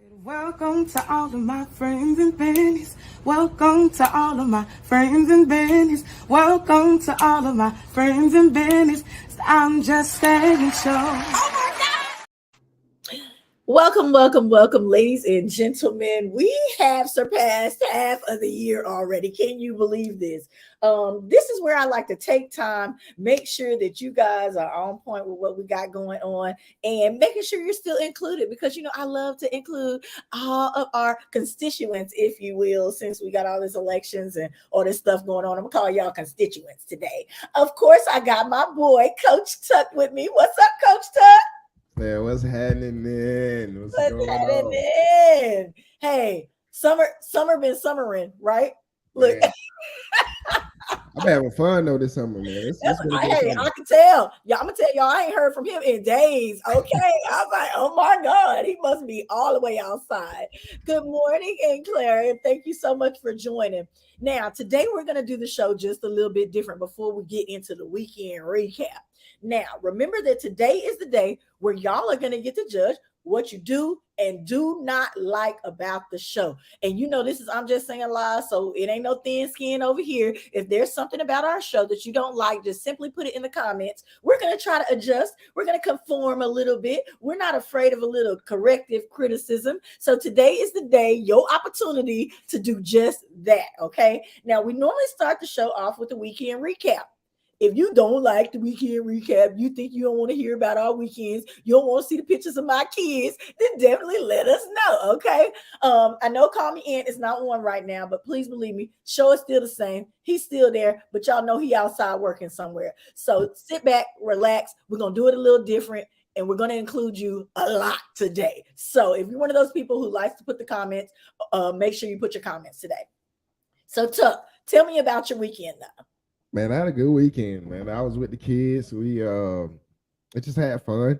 Welcome to all of my friends and bennies. Welcome to all of my friends and bennies. Welcome to all of my friends and bennies. I'm just saying show. Welcome, ladies and gentlemen. We have surpassed half of the year already. Can you believe this? This is where I like to take time, make sure that you guys are on point with what we got going on, and making sure you're still included because I love to include all of our constituents, if you will, since we got all these elections and all this stuff going on. I'm gonna call y'all constituents today. Of course, I got my boy Coach Tuck with me. What's up, Coach Tuck? Man, what's happening, man? What's going on? Happening? Hey, summer been summering, right? Look, Man, I'm having fun though this summer, man. It's been a good hey, summer. I can tell. Yeah, I'm gonna tell y'all, I ain't heard from him in days. Okay, I was like, oh my God, he must be all the way outside. Good morning, and Claire, and thank you so much for joining. Now, today we're gonna do the show just a little bit different before we get into the weekend recap. Now, remember that today is the day where y'all are gonna get to judge what you do and do not like about the show. And I'm just saying live, so it ain't no thin skin over here. If there's something about our show that you don't like, just simply put it in the comments. We're going to try to adjust. We're going to conform a little bit. We're not afraid of a little corrective criticism. So today is the day, your opportunity to do just that. Okay. Now, we normally start the show off with the weekend recap. If you don't like the weekend recap, you think you don't want to hear about our weekends, you don't want to see the pictures of my kids, then definitely let us know, okay? I know Call Me In is not on right now, but please believe me, show is still the same. He's still there, but y'all know he outside working somewhere. So sit back, relax. We're going to do it a little different, and we're going to include you a lot today. So if you're one of those people who likes to put the comments, make sure you put your comments today. So Tuck, tell me about your weekend now. Man, I had a good weekend, man. I was with the kids. We just had fun.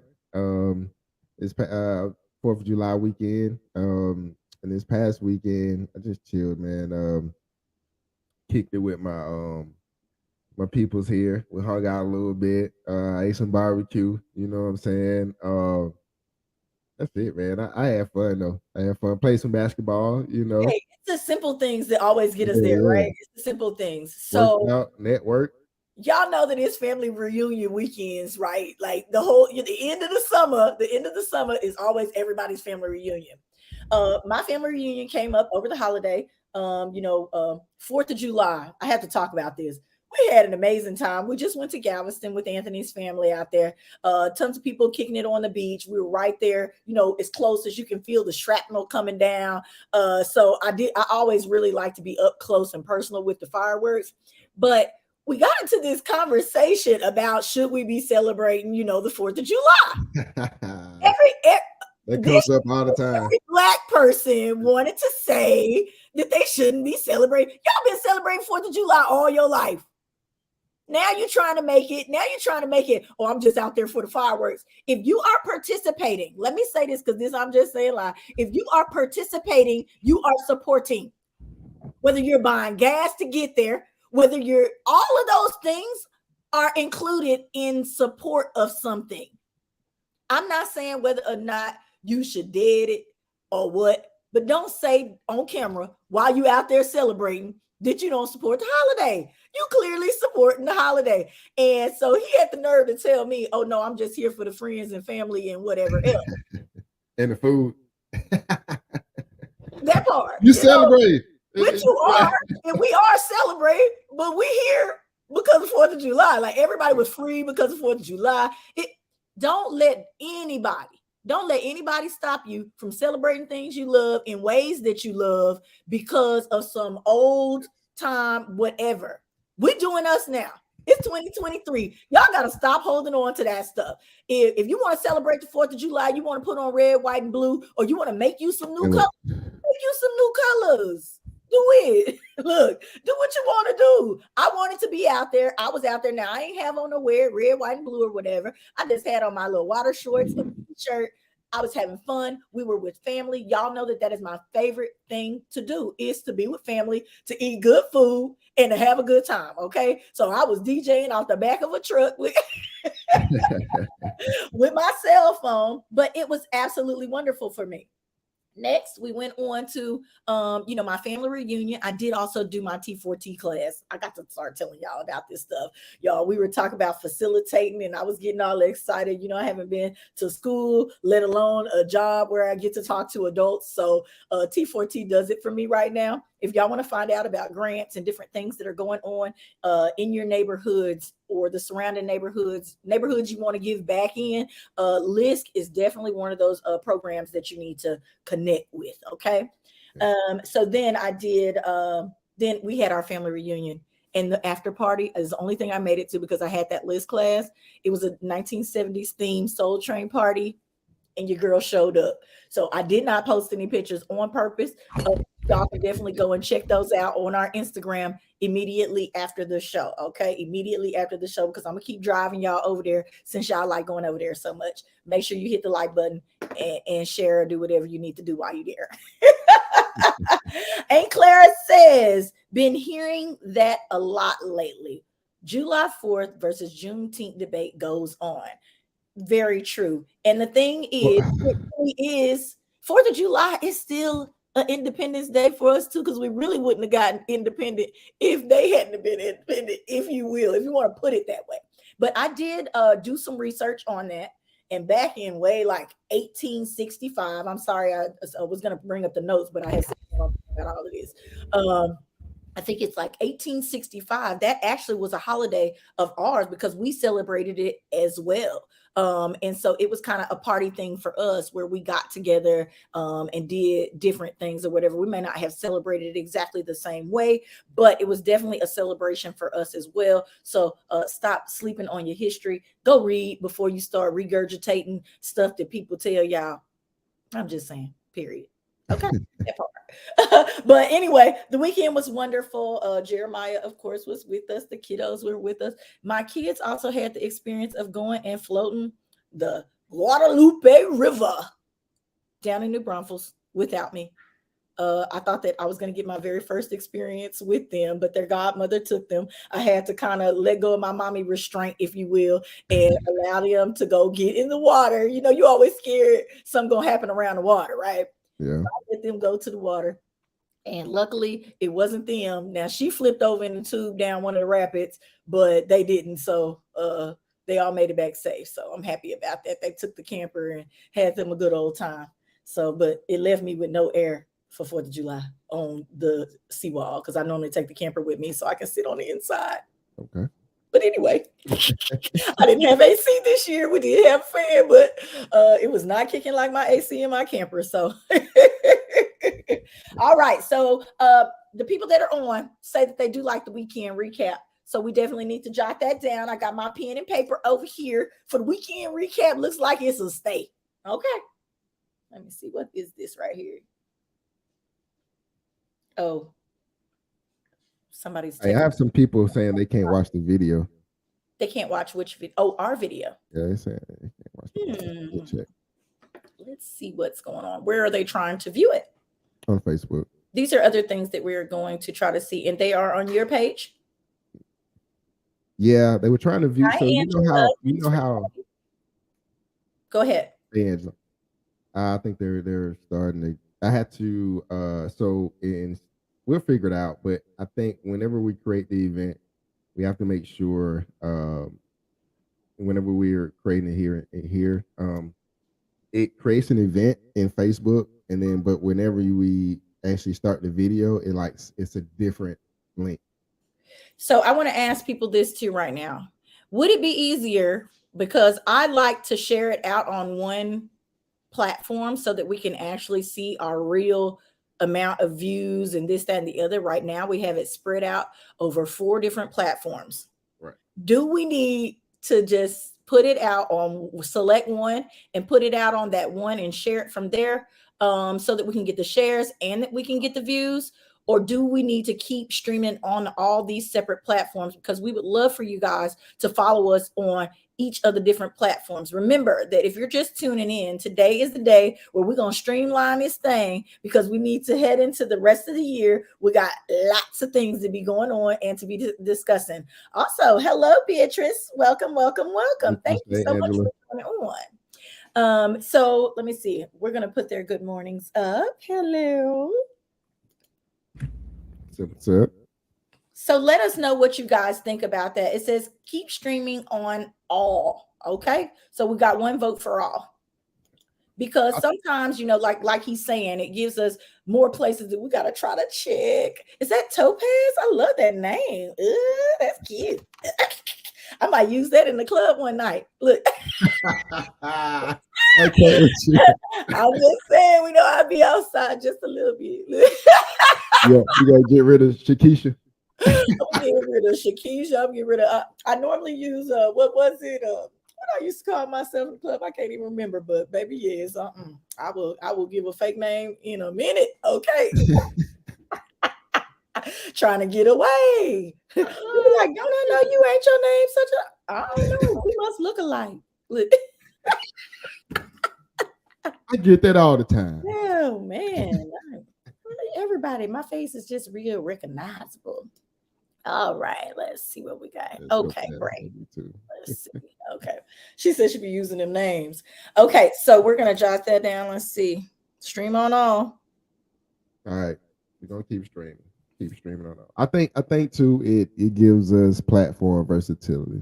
It's 4th of July weekend. And this past weekend, I just chilled, man. Kicked it with my peoples here. We hung out a little bit. I ate some barbecue, you know what I'm saying? That's it, man. I had fun though. I had fun. Played some basketball, you know. Hey, it's the simple things that always get us there, Yeah. right? It's the simple things. Worked So out, network. y'all know that it's family reunion weekends, right? Like the end of the summer is always everybody's family reunion. My family reunion came up over the holiday. 4th of July. I have to talk about this. We had an amazing time. We just went to Galveston with Anthony's family out there. Tons of people kicking it on the beach. We were right there, as close as you can feel the shrapnel coming down. So I always really like to be up close and personal with the fireworks. But we got into this conversation about should we be celebrating, the 4th of July. Every That this comes up all the time. Black person wanted to say that they shouldn't be celebrating. Y'all been celebrating 4th of July all your life. Now you're trying to make it. Oh, I'm just out there for the fireworks. If you are participating, let me say this because I'm just saying like, if you are participating, you are supporting. Whether you're buying gas to get there, whether you're all of those things are included in support of something. I'm not saying whether or not you should dead it or what, but don't say on camera while you out there celebrating that you don't support the holiday. You clearly supporting the holiday. And so he had the nerve to tell me, oh no, I'm just here for the friends and family and whatever else. And the food. That part. You celebrate. Which you are, and we are celebrating, but we here because of 4th of July. Like everybody was free because of 4th of July. Don't let anybody stop you from celebrating things you love in ways that you love because of some old time, whatever. We're doing us now. It's 2023. Y'all got to stop holding on to that stuff. If you want to celebrate the 4th of July, you want to put on red, white, and blue, or you want to make you some new colors, make you some new colors. Do it. Look, do what you want to do. I wanted to be out there. I was out there. Now, I ain't have on no red, white, and blue or whatever. I just had on my little water shorts, a t-shirt. I was having fun. We were with family. Y'all know that is my favorite thing to do is to be with family, to eat good food, and to have a good time, okay? So I was DJing off the back of a truck with, with my cell phone, but it was absolutely wonderful for me. Next, we went on to my family reunion. I did also do my T4T class. I got to start telling y'all about this stuff. Y'all, we were talking about facilitating, and I was getting all excited. I haven't been to school, let alone a job where I get to talk to adults. So T4T does it for me right now. If y'all want to find out about grants and different things that are going on in your neighborhoods or the surrounding neighborhoods you want to give back in, LISC is definitely one of those programs that you need to connect with. Okay. So then I did, then we had our family reunion, and the after party is the only thing I made it to because I had that LISC class. It was a 1970s themed Soul Train party, and your girl showed up. So I did not post any pictures on purpose. Y'all can definitely go and check those out on our Instagram immediately after the show. Okay. Immediately after the show, because I'm going to keep driving y'all over there since y'all like going over there so much. Make sure you hit the like button and share or do whatever you need to do while you're there. And Clara says, been hearing that a lot lately. July 4th versus Juneteenth debate goes on. Very true. And the thing is, it really is 4th of July is still an Independence Day for us too, because we really wouldn't have gotten independent if they hadn't been independent, if you will, if you want to put it that way. But I did do some research on that, and back in way like 1865. I'm sorry, I was going to bring up the notes, but I had said about all of this. I think it's like 1865. That actually was a holiday of ours because we celebrated it as well. And so it was kind of a party thing for us where we got together and did different things or whatever. We may not have celebrated it exactly the same way, but it was definitely a celebration for us as well. So stop sleeping on your history. Go read before you start regurgitating stuff that people tell y'all. I'm just saying, period. Okay. That part. But anyway, the weekend was wonderful. Jeremiah, of course, was with us. The kiddos were with us. My kids also had the experience of going and floating the Guadalupe River down in New Braunfels without me. I thought that I was going to get my very first experience with them, but their godmother took them. I had to kind of let go of my mommy restraint, if you will, and allow them to go get in the water. You always scared something going to happen around the water, right? Yeah. So I let them go to the water, and luckily it wasn't them. Now she flipped over in the tube down one of the rapids, but they didn't. So they all made it back safe. So I'm happy about that. They took the camper and had them a good old time. So, but it left me with no air for 4th of July on the seawall because I normally take the camper with me so I can sit on the inside. Okay. But anyway, I didn't have AC this year. We did have a fan, but it was not kicking like my AC in my camper. So, all right. So the people that are on say that they do like the weekend recap. So we definitely need to jot that down. I got my pen and paper over here for the weekend recap. Looks like it's a stay. Okay. Let me see. What is this right here? Oh. Somebody's. I have some people saying they can't watch the video. They can't watch which video? Oh, our video. Yeah, they saying they can't watch the video. We'll check. Let's see what's going on. Where are they trying to view it? On Facebook. These are other things that we're going to try to see, and they are on your page. Yeah, they were trying to view. Hi, So Angela. you know how. Go ahead. Hey, Angela. I think they're starting to. I had to. We'll figure it out. But I think whenever we create the event, we have to make sure. Whenever we're creating it here, it creates an event in Facebook, and then but whenever we actually start the video, it's a different link. So I want to ask people this too right now. Would it be easier, because I like to share it out on one platform so that we can actually see our real amount of views and this, that, and the other. Right now we have it spread out over 4 different platforms. Right. Do we need to just put it out on select one and put it out on that one and share it from there so that we can get the shares and that we can get the views? Or do we need to keep streaming on all these separate platforms? Because we would love for you guys to follow us on each of the different platforms. Remember that if you're just tuning in, today is the day where we're going to streamline this thing, because we need to head into the rest of the year. We got lots of things to be going on and to be discussing. Also, hello, Beatrice. Welcome, welcome, welcome. Thank you so much for coming on. So let me see. We're gonna put their good mornings up. Hello. What's up? So let us know what you guys think about that. It says keep streaming on all. Okay. So we got one vote for all. Because sometimes, like he's saying, it gives us more places that we gotta try to check. Is that Topaz? I love that name. Ooh, that's cute. I might use that in the club one night. Look. I can't with you. I'm just saying, we know I'll be outside just a little bit. Yeah, you gotta get rid of Shakisha. I'm getting rid of Shakisha. I'm getting rid of. I normally use what was it? What I used to call myself in the club. I can't even remember, but baby, yes, I will give a fake name in a minute. Okay. Trying to get away. You'll be like, no, you ain't your name. I don't know. We must look alike. Look. I get that all the time. Oh man. Everybody, my face is just real recognizable. All right, let's see what we got. Okay, great. Let's see. Okay. She said she'd be using them names. Okay, so we're gonna jot that down. Let's see. Stream on all. All right. We're gonna keep streaming. Keep streaming on all. I think too, it gives us platform versatility.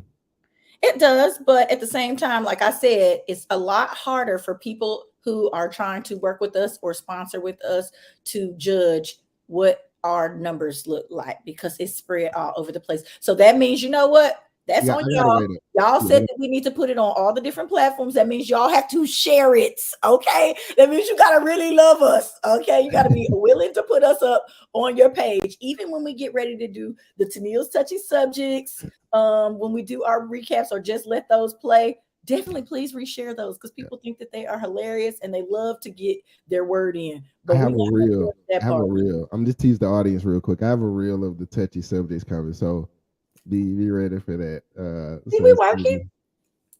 It does, but at the same time, like I said, it's a lot harder for people who are trying to work with us or sponsor with us to judge what our numbers look like because it's spread all over the place. So that means, you know what? That's on y'all. Y'all said that we need to put it on all the different platforms. That means y'all have to share it. Okay. That means you got to really love us. Okay. You got to be willing to put us up on your page. Even when we get ready to do the Tennille's Touchy Subjects, when we do our recaps or just let those play, definitely please reshare those because people think that they are hilarious and they love to get their word in. But I have a reel. I'm just tease the audience real quick. I have a reel of the touchy subjects covered. So be ready for that. So we working?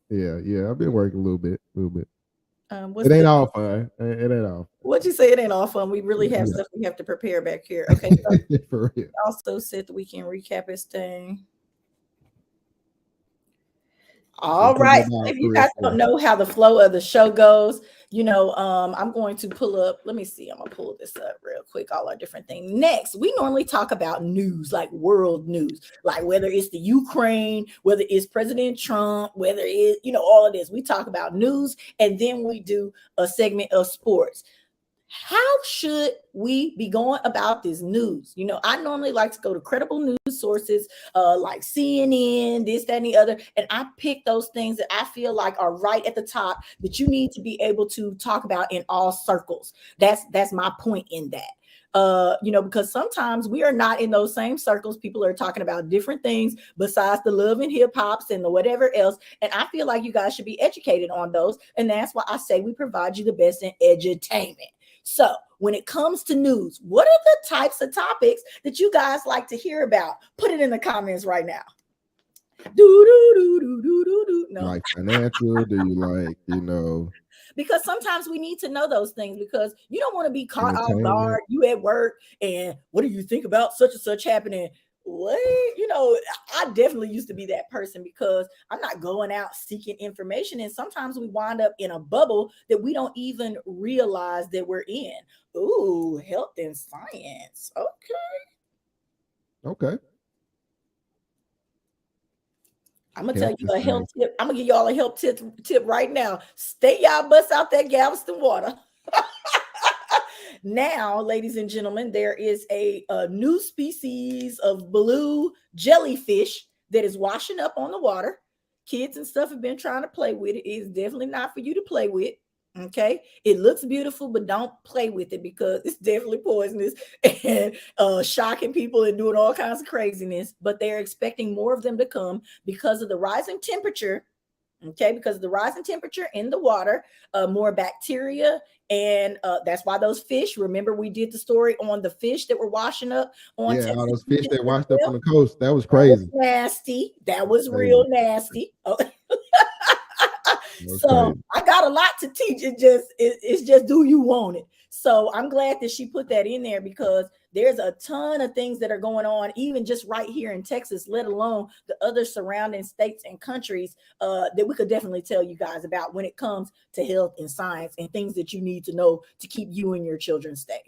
Yeah. I've been working a little bit. It ain't all fun. It ain't all. What'd you say? It ain't all fun. We really have stuff we have to prepare back here. Okay. So for real. Also said that we can recap this thing. All right. If you guys don't know how the flow of the show goes, I'm going to pull up. Let me see. I'm going to pull this up real quick. All our different things. Next, we normally talk about news, like world news, like whether it's the Ukraine, whether it's President Trump, whether it's, all of this. We talk about news and then we do a segment of sports. How should we be going about this news? I normally like to go to credible news sources like CNN, this, that, and the other. And I pick those things that I feel like are right at the top that you need to be able to talk about in all circles. That's my point in that. Because sometimes we are not in those same circles. People are talking about different things besides the love and hip hops and the whatever else. And I feel like you guys should be educated on those. And that's why I say we provide you the best in edutainment. So when it comes to news, what are the types of topics that you guys like to hear about? Put it in the comments right now. No. Like financial? Do you like, Because sometimes we need to know those things because you don't want to be caught off guard. You at work and what do you think about such and such happening? What? I definitely used to be that person because I'm not going out seeking information. And sometimes we wind up in a bubble that we don't even realize that we're in. Ooh, health and science. Okay. I'm going to tell you a health tip. I'm going to give y'all a health tip right now. Stay y'all bust out that Galveston water. Now, ladies and gentlemen, there is a new species of blue jellyfish that is washing up on the water. Kids and stuff have been trying to play with it. It is definitely not for you to play with. Okay. It looks beautiful, but don't play with it because it's definitely poisonous and shocking people and doing all kinds of craziness. But they're expecting more of them to come because of the rising temperature. Okay, because of the rising temperature in the water, more bacteria, and that's why those fish. Remember, we did the story on the fish that were washing up on. Yeah, all those fish that washed up on the coast. That was crazy. That was nasty. That was real nasty. Oh. So I got a lot to teach. It's just do you want it? So I'm glad that she put that in there because There's a ton of things that are going on, even just right here in Texas, let alone the other surrounding states and countries that we could definitely tell you guys about when it comes to health and science and things that you need to know to keep you and your children safe.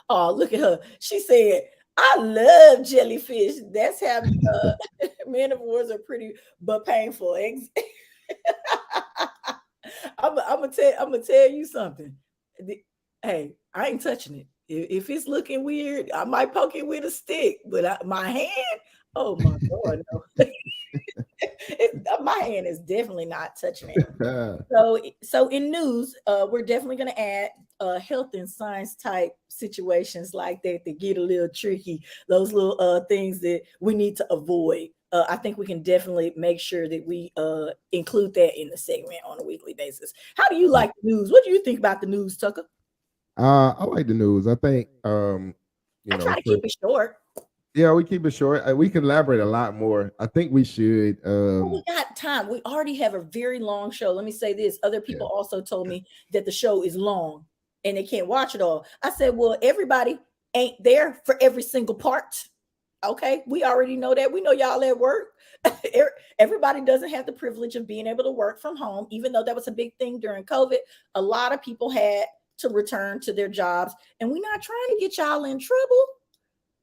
Oh, look at her. She said, I love jellyfish. That's how manivores are pretty but painful. I'm gonna tell you something. Hey, I ain't touching it. If it's looking weird, I might poke it with a stick, but my hand, oh my God, no. My hand is definitely not touching it. So in news, we're definitely going to add health and science type situations like that get a little tricky. Those little things that we need to avoid. I think we can definitely make sure that we include that in the segment on a weekly basis. How do you like the news? What do you think about the news, Tucker? I like the news. I think I try to keep it short. Yeah, we keep it short. We can elaborate a lot more. I think we should. We got time. We already have a very long show. Let me say this. Other people also told me that the show is long and they can't watch it all. I said, well, everybody ain't there for every single part. Okay, we already know that. We know y'all at work. Everybody doesn't have the privilege of being able to work from home, even though that was a big thing during COVID. A lot of people had to return to their jobs, and we're not trying to get y'all in trouble.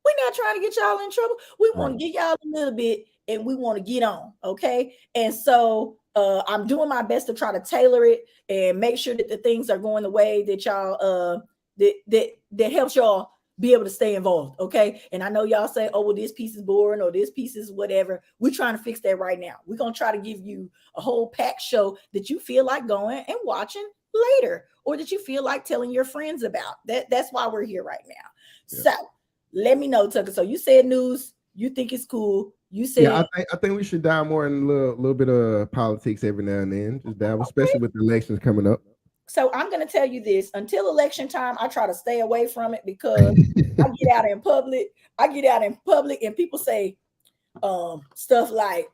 We're not trying to get y'all in trouble. We want to get y'all a little bit and we want to get on. Okay. And so I'm doing my best to try to tailor it and make sure that the things are going the way that y'all that helps y'all be able to stay involved. Okay. And I know y'all say, oh, well, this piece is boring or this piece is whatever. We're trying to fix that right now. We're going to try to give you a whole packed show that you feel like going and watching later, or that you feel like telling your friends about. That's why we're here right now. Yeah. So let me know, Tucker. So you said news, you think it's cool. You said, yeah, I think we should dive more in a little bit of politics every now and then. Just dive, especially with the elections coming up. So I'm going to tell you this: until election time, I try to stay away from it because I get out in public. And people say stuff like,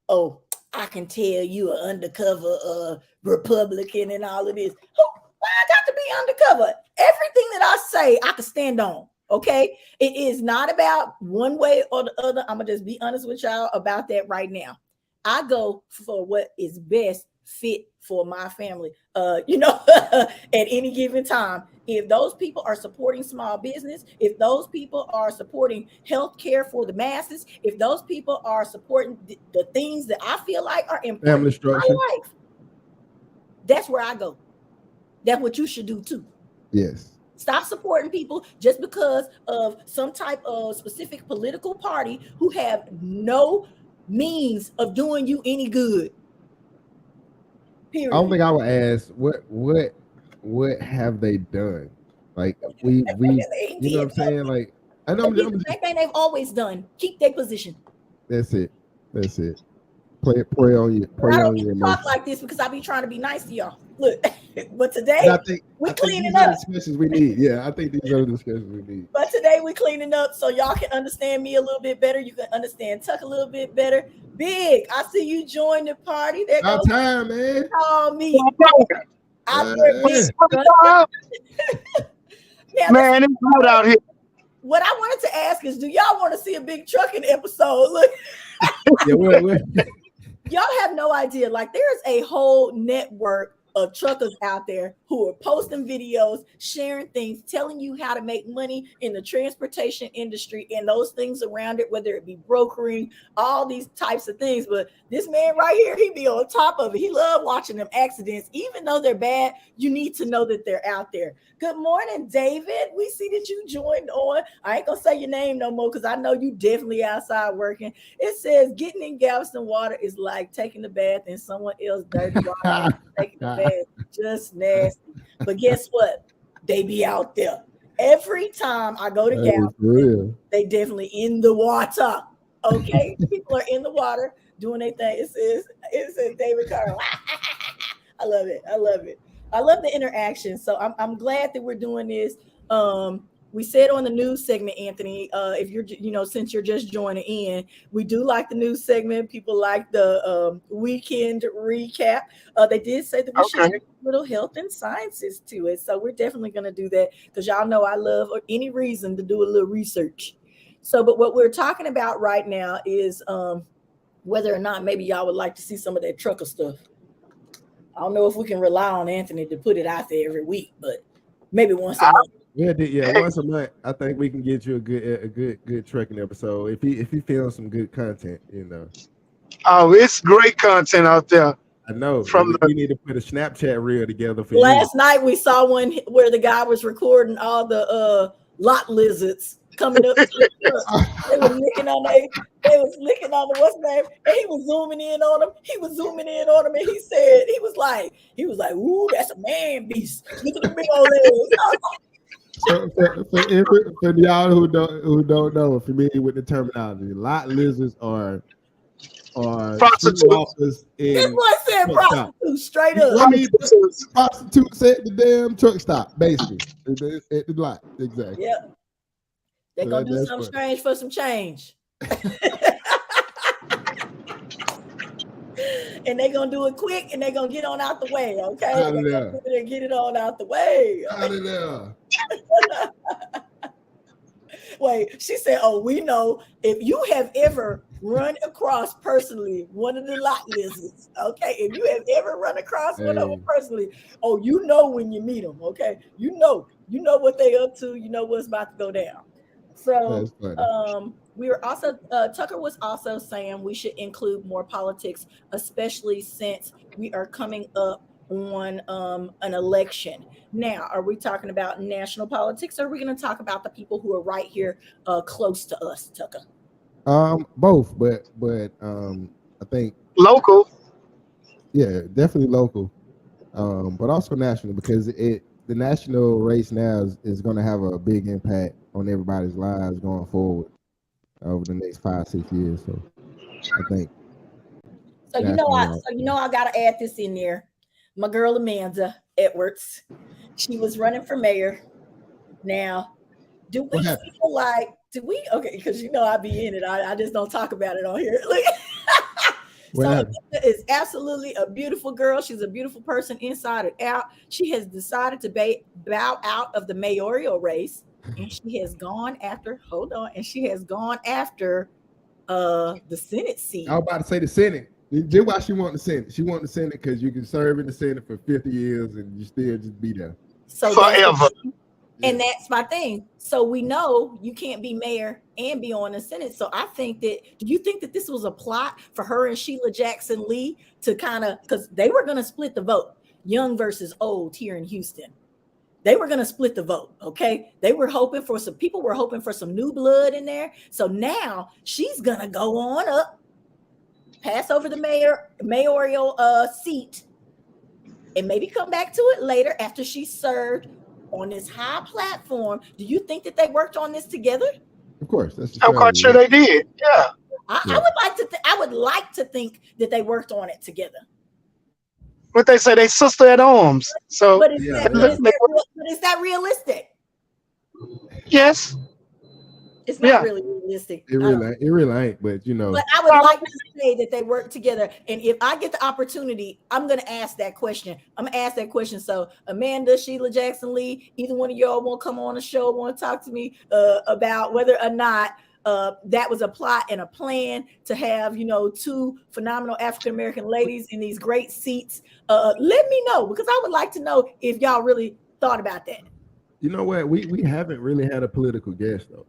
"Oh, I can tell you an undercover Republican and all of this." Why I got to be undercover? Everything that I say, I can stand on. Okay, it is not about one way or the other. I'm gonna just be honest with y'all about that right now. I go for what is best fit for my family. At any given time, if those people are supporting small business, if those people are supporting health care for the masses, if those people are supporting the things that I feel like are important in my life, that's where I go. That's what you should do too. Yes. Stop supporting people just because of some type of specific political party who have no means of doing you any good. Period. I don't think I would ask what have they done? Like we you know what I'm saying? Like I know the same thing they've always done. Keep their position. That's it. Pray on you. I don't get to talk like this because I be trying to be nice to y'all. Look, but today we're cleaning up. Discussions we need. Yeah, I think these are the discussions we need. But today we're cleaning up so y'all can understand me a little bit better. You can understand Tuck a little bit better. Big, I see you join the party. There goes time, man. Call me. Man, it's hot out here. What I wanted to ask is, do y'all want to see a big trucking episode? Look. Y'all have no idea. Like, there's a whole network of truckers out there who are posting videos, sharing things, telling you how to make money in the transportation industry and those things around it, whether it be brokering, all these types of things. But this man right here, he be on top of it. He love watching them accidents. Even though they're bad, you need to know that they're out there. Good morning, David. We see that you joined on. I ain't gonna say your name no more because I know you definitely outside working. It says getting in Galveston water is like taking a bath in someone else's dirty water. Taking a bath, just nasty. But guess what? They be out there. Every time I go to Galveston, they definitely in the water. Okay, people are in the water doing their thing. It says David Carl. I love it. I love the interaction. So I'm glad that we're doing this. we said on the news segment, Anthony, if you're, since you're just joining in, we do like the news segment. People like the weekend recap. They did say that we should Okay. do a little health and sciences to it. So we're definitely going to do that because y'all know I love any reason to do a little research. So, but what we're talking about right now is whether or not maybe y'all would like to see some of that trucker stuff. I don't know if we can rely on Anthony to put it out there every week, but maybe once a month. Yeah, once a month. I think we can get you a good trucking episode if he feels some good content. Oh, it's great content out there. I know. From We need to put a Snapchat reel together for Last night we saw one where the guy was recording all the lot lizards coming up. They was licking on the what's name, and he was zooming in on them. And he was like, "Ooh, that's a man beast. Look at the big old legs." So for y'all who don't know, familiar with the terminology, lot lizards are prostitutes. This boy said prostitute straight up. I mean, prostitutes at the damn truck stop, basically. At the lot, exactly. Yeah. They're going to do something strange for some change. And they're going to do it quick and they're going to get on out the way, okay? They're get it on out the way. Wait, she said, "Oh, we know if you have ever run across personally one of the lot lizards, okay? If you have ever run across one of them personally, oh, you know when you meet them, okay? You know what they up to. You know what's about to go down." So, we were also Tucker was also saying we should include more politics, especially since we are coming up on an election. Now, are we talking about national politics, or are we going to talk about the people who are right here close to us, Tucker? Both, but I think local. Yeah, definitely local, but also national, because the national race now is going to have a big impact on everybody's lives going forward over the next 5-6 years. So I think. So I got to add this in there. My girl Amanda Edwards, she was running for mayor. Now, do we feel like? Okay? Because I be in it. I just don't talk about it on here. So Amanda is absolutely a beautiful girl. She's a beautiful person inside and out. She has decided to bow out of the mayoral race, and she has gone after. Hold on, and she has gone after the Senate seat. I was about to say the Senate. Just why she want the Senate. She want the Senate because you can serve in the Senate for 50 years and you still just be there. So forever. And that's my thing. So we know you can't be mayor and be on the Senate. So I think do you think that this was a plot for her and Sheila Jackson Lee to because they were going to split the vote, young versus old here in Houston. They were going to split the vote. Okay. People were hoping for some new blood in there. So now she's going to go on up, pass over the mayoral seat, and maybe come back to it later after she served on this high platform. Do you think that they worked on this together? Of course, I'm quite sure they did. Yeah, I would like to think that they worked on it together. What they say, they sister at arms. So, but is that realistic? Yes. It's not really realistic. It really ain't, but But I would like to say that they work together. And if I get the opportunity, I'm going to ask that question. So Amanda, Sheila Jackson Lee, either one of y'all want to come on the show, want to talk to me about whether or not that was a plot and a plan to have, two phenomenal African-American ladies in these great seats. Let me know, because I would like to know if y'all really thought about that. You know what? We haven't really had a political guest, though.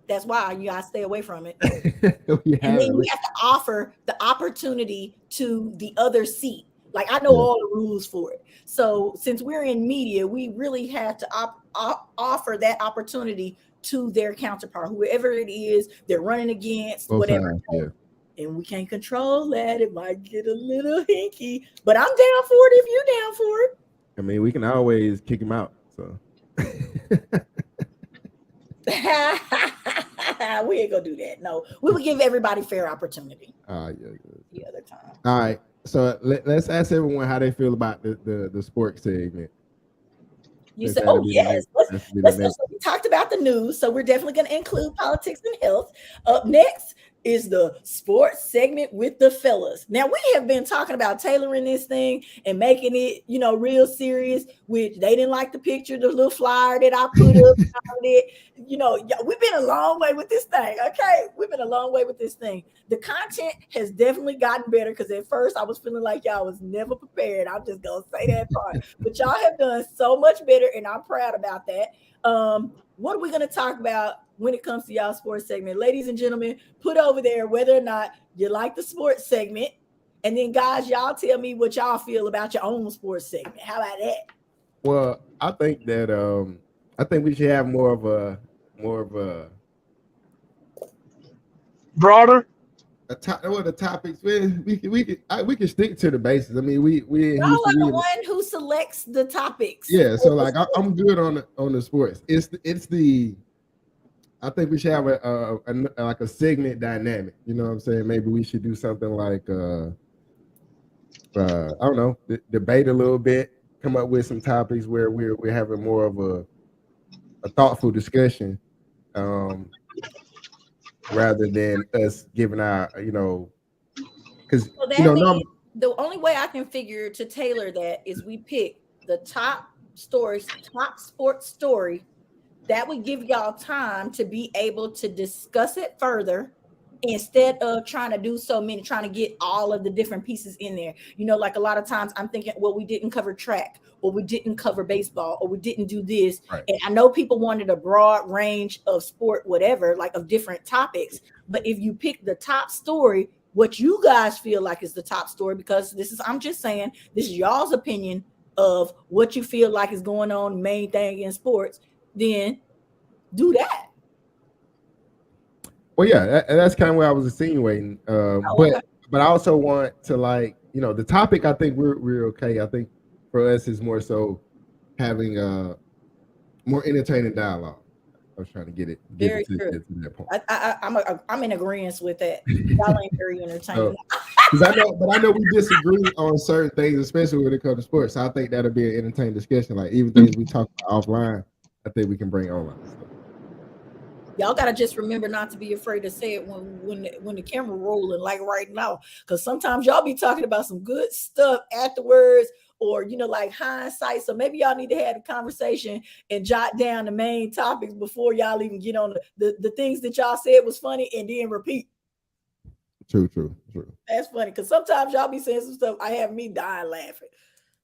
That's why you gotta stay away from it. And then we have to offer the opportunity to the other seat. Like, I know all the rules for it. So since we're in media, we really have to offer that opportunity to their counterpart, whoever it is they're running against, whatever. And we can't control that. It might get a little hinky, but I'm down for it if you're down for it. I mean, we can always kick him out. So. We ain't gonna do that. No, we will give everybody fair opportunity. The other time. All right. So let's ask everyone how they feel about the sports segment. You Since said, that'll oh be the yes, next. That's be the let's go. next. So we talked about the news, so we're definitely going to include politics and health. Up next is the sports segment with the fellas. Now we have been talking about tailoring this thing and making it, real serious. Which they didn't like the picture, the little flyer that I put up. It, we've been a long way with this thing. Okay, we've been a long way with this thing. The content has definitely gotten better because at first I was feeling like y'all was never prepared. I'm just gonna say that part, but y'all have done so much better, and I'm proud about that. What are we going to talk about when it comes to y'all sports segment? Ladies and gentlemen, put over there whether or not you like the sports segment. And then guys, y'all tell me what y'all feel about your own sports segment. How about that? Well, I think that I think we should have more of a Broader. the topics. We can stick to the basis. I mean, we Y'all are the one who selects the topics. Yeah, so like I'm good on the sports. It's the I think we should have a like a segment dynamic. You know what I'm saying? Maybe we should do something like I don't know, debate a little bit, come up with some topics where we're having more of a thoughtful discussion, rather than us giving our, because the only way I can figure to tailor that is we pick the top stories, top sports story that would give y'all time to be able to discuss it further instead of trying to do so many, trying to get all of the different pieces in there. Like a lot of times I'm thinking, well, we didn't cover track, or we didn't cover baseball, or we didn't do this. Right. And I know people wanted a broad range of sport, whatever, like of different topics. But if you pick the top story, what you guys feel like is the top story, because I'm just saying, this is y'all's opinion of what you feel like is going on, main thing in sports, then do that. Well, yeah, that's kind of what I was insinuating. But I also want to, like, the topic. I think we're okay. I think for us is more so having a more entertaining dialogue. I was trying to get it to that point. I'm in agreement with that. Y'all ain't very entertaining. I know we disagree on certain things, especially when it comes to sports. So I think that'll be an entertaining discussion. Like even things we talk about offline, I think we can bring online. So. Y'all gotta just remember not to be afraid to say it when the camera rolling, like right now, because sometimes y'all be talking about some good stuff afterwards, or like hindsight. So maybe y'all need to have a conversation and jot down the main topics before y'all even get on the things that y'all said was funny and then repeat. True. That's funny, because sometimes y'all be saying some stuff I have me dying laughing.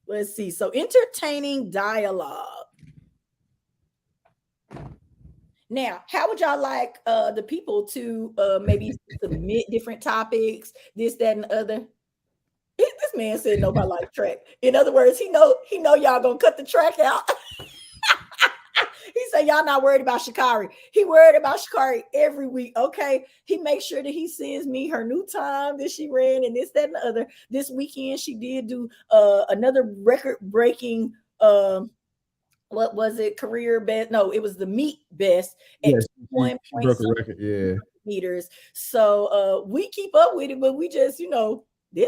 Let's see. So entertaining dialogue. Now, how would y'all like the people to maybe submit different topics, this, that, and the other? This man said nobody like track. In other words, he know y'all gonna cut the track out. He said y'all not worried about Sha'Carri. He worried about Sha'Carri every week. Okay, he makes sure that he sends me her new time that she ran and this, that, and the other. This weekend she did do another record-breaking. What was it? Career best? No, it was the meet best at 1 point broke a record. Yeah, meters. So we keep up with it, but we just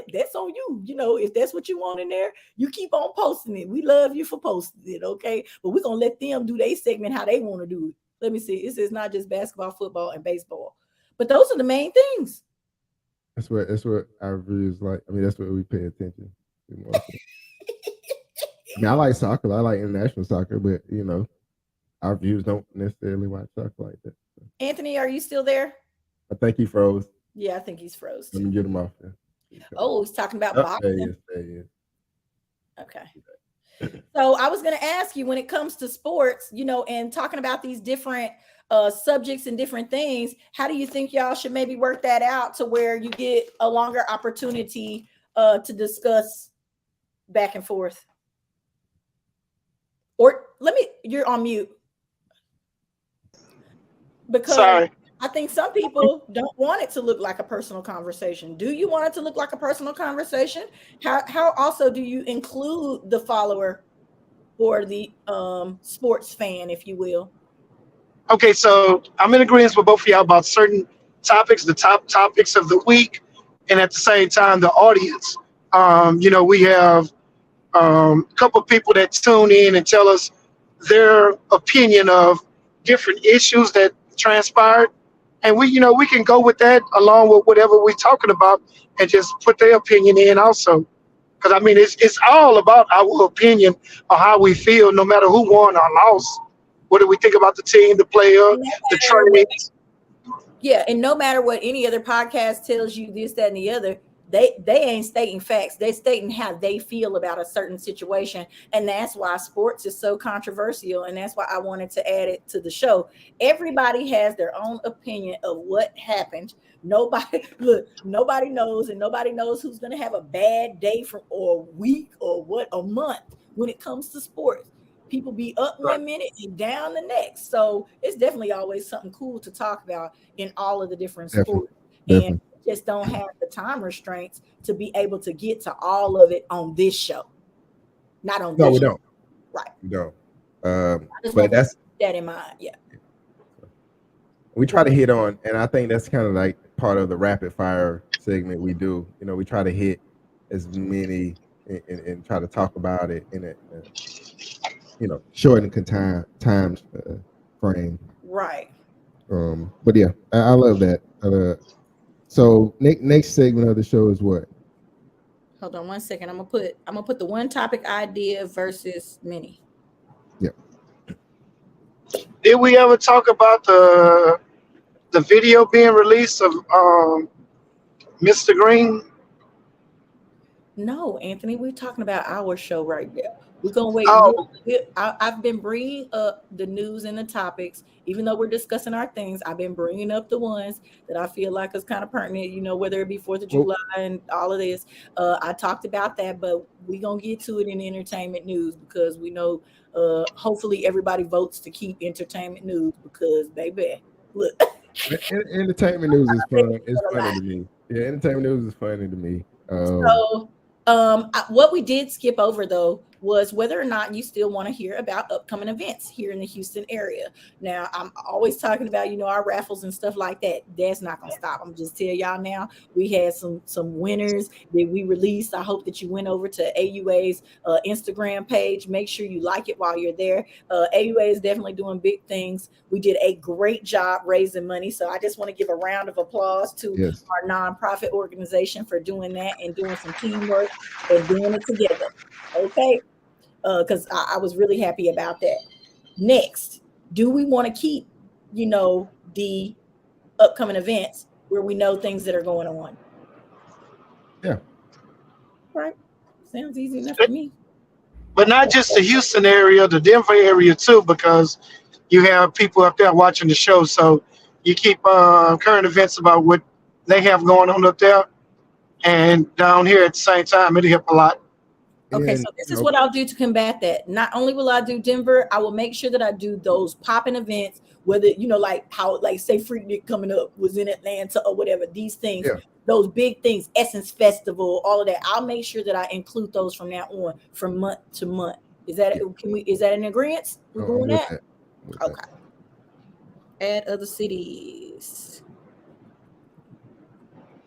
that's on you. If that's what you want in there, you keep on posting it. We love you for posting it, okay? But we're gonna let them do their segment how they want to do it. Let me see. It's not just basketball, football, and baseball, but those are the main things. That's what our reviews like. I mean, that's what we pay attention to. I mean, I like soccer. I like international soccer, but our viewers don't necessarily watch soccer like that. So. Anthony, are you still there? I think he froze. Yeah, I think he's froze. Let me get him off there. Oh, he's talking about boxing. There he is. Okay. So I was going to ask you, when it comes to sports, and talking about these different subjects and different things, how do you think y'all should maybe work that out to where you get a longer opportunity to discuss back and forth? Or you're on mute. Because Sorry. I think some people don't want it to look like a personal conversation. Do you want it to look like a personal conversation? How also do you include the follower or the sports fan, if you will? Okay, so I'm in agreement with both of y'all about certain topics, the top topics of the week, and at the same time, the audience. We have a couple of people that tune in and tell us their opinion of different issues that transpired, and we can go with that along with whatever we're talking about, and just put their opinion in also. Because I mean, it's all about our opinion of how we feel, no matter who won or lost. What do we think about the team, the player, the trades? Yeah, and no matter what any other podcast tells you, this, that, and the other, they ain't stating facts. They're stating how they feel about a certain situation, and that's why sports is so controversial, and that's why I wanted to add it to the show. Everybody has their own opinion of what happened. Nobody knows, and nobody knows who's going to have a bad day or week or a month when it comes to sports. People be up one minute and down the next. So it's definitely always something cool to talk about in all of the different sports. And just don't have the time restraints to be able to get to all of it on this show. Not on this show. No, we don't. Right. We don't. But that's that in mind. Yeah. We try to hit on, and I think that's kind of like part of the rapid fire segment we do. We try to hit as many and try to talk about it in a shortened time frame. Right. But yeah, I love that. So next segment of the show is what? Hold on 1 second. I'm gonna put the one topic idea versus mini. Yeah. Did we ever talk about the video being released of Mr. Green? No, Anthony, we're talking about our show right now. We're gonna wait. Oh. I've been bringing up the news and the topics, even though we're discussing our things. I've been bringing up the ones that I feel like is kind of pertinent. Whether it be 4th of July and all of this. I talked about that, but we're gonna get to it in entertainment news because we know. Hopefully, everybody votes to keep entertainment news because, baby, look. Entertainment news is fun. It's funny to me. Yeah, entertainment news is funny to me. What we did skip over though was whether or not you still want to hear about upcoming events here in the Houston area. Now, I'm always talking about, our raffles and stuff like that. That's not going to stop. I'm just tell y'all now, we had some winners that we released. I hope that you went over to AUA's Instagram page. Make sure you like it while you're there. AUA is definitely doing big things. We did a great job raising money. So I just want to give a round of applause to our nonprofit organization for doing that and doing some teamwork and doing it together. Okay. Because I was really happy about that. Next, do we want to keep, the upcoming events where we know things that are going on? Yeah. Right. Sounds easy enough to me. But not just the Houston area, the Denver area too, because you have people up there watching the show. So you keep current events about what they have going on up there and down here at the same time. It'll help a lot. Okay, so this is what I'll do to combat that. Not only will I do Denver, I will make sure that I do those popping events, whether, like how, say Freaknik coming up was in Atlanta or whatever, these things, those big things, Essence Festival, all of that. I'll make sure that I include those from now on, from month to month. Is that an agreement? We're doing that? Okay. Add other cities.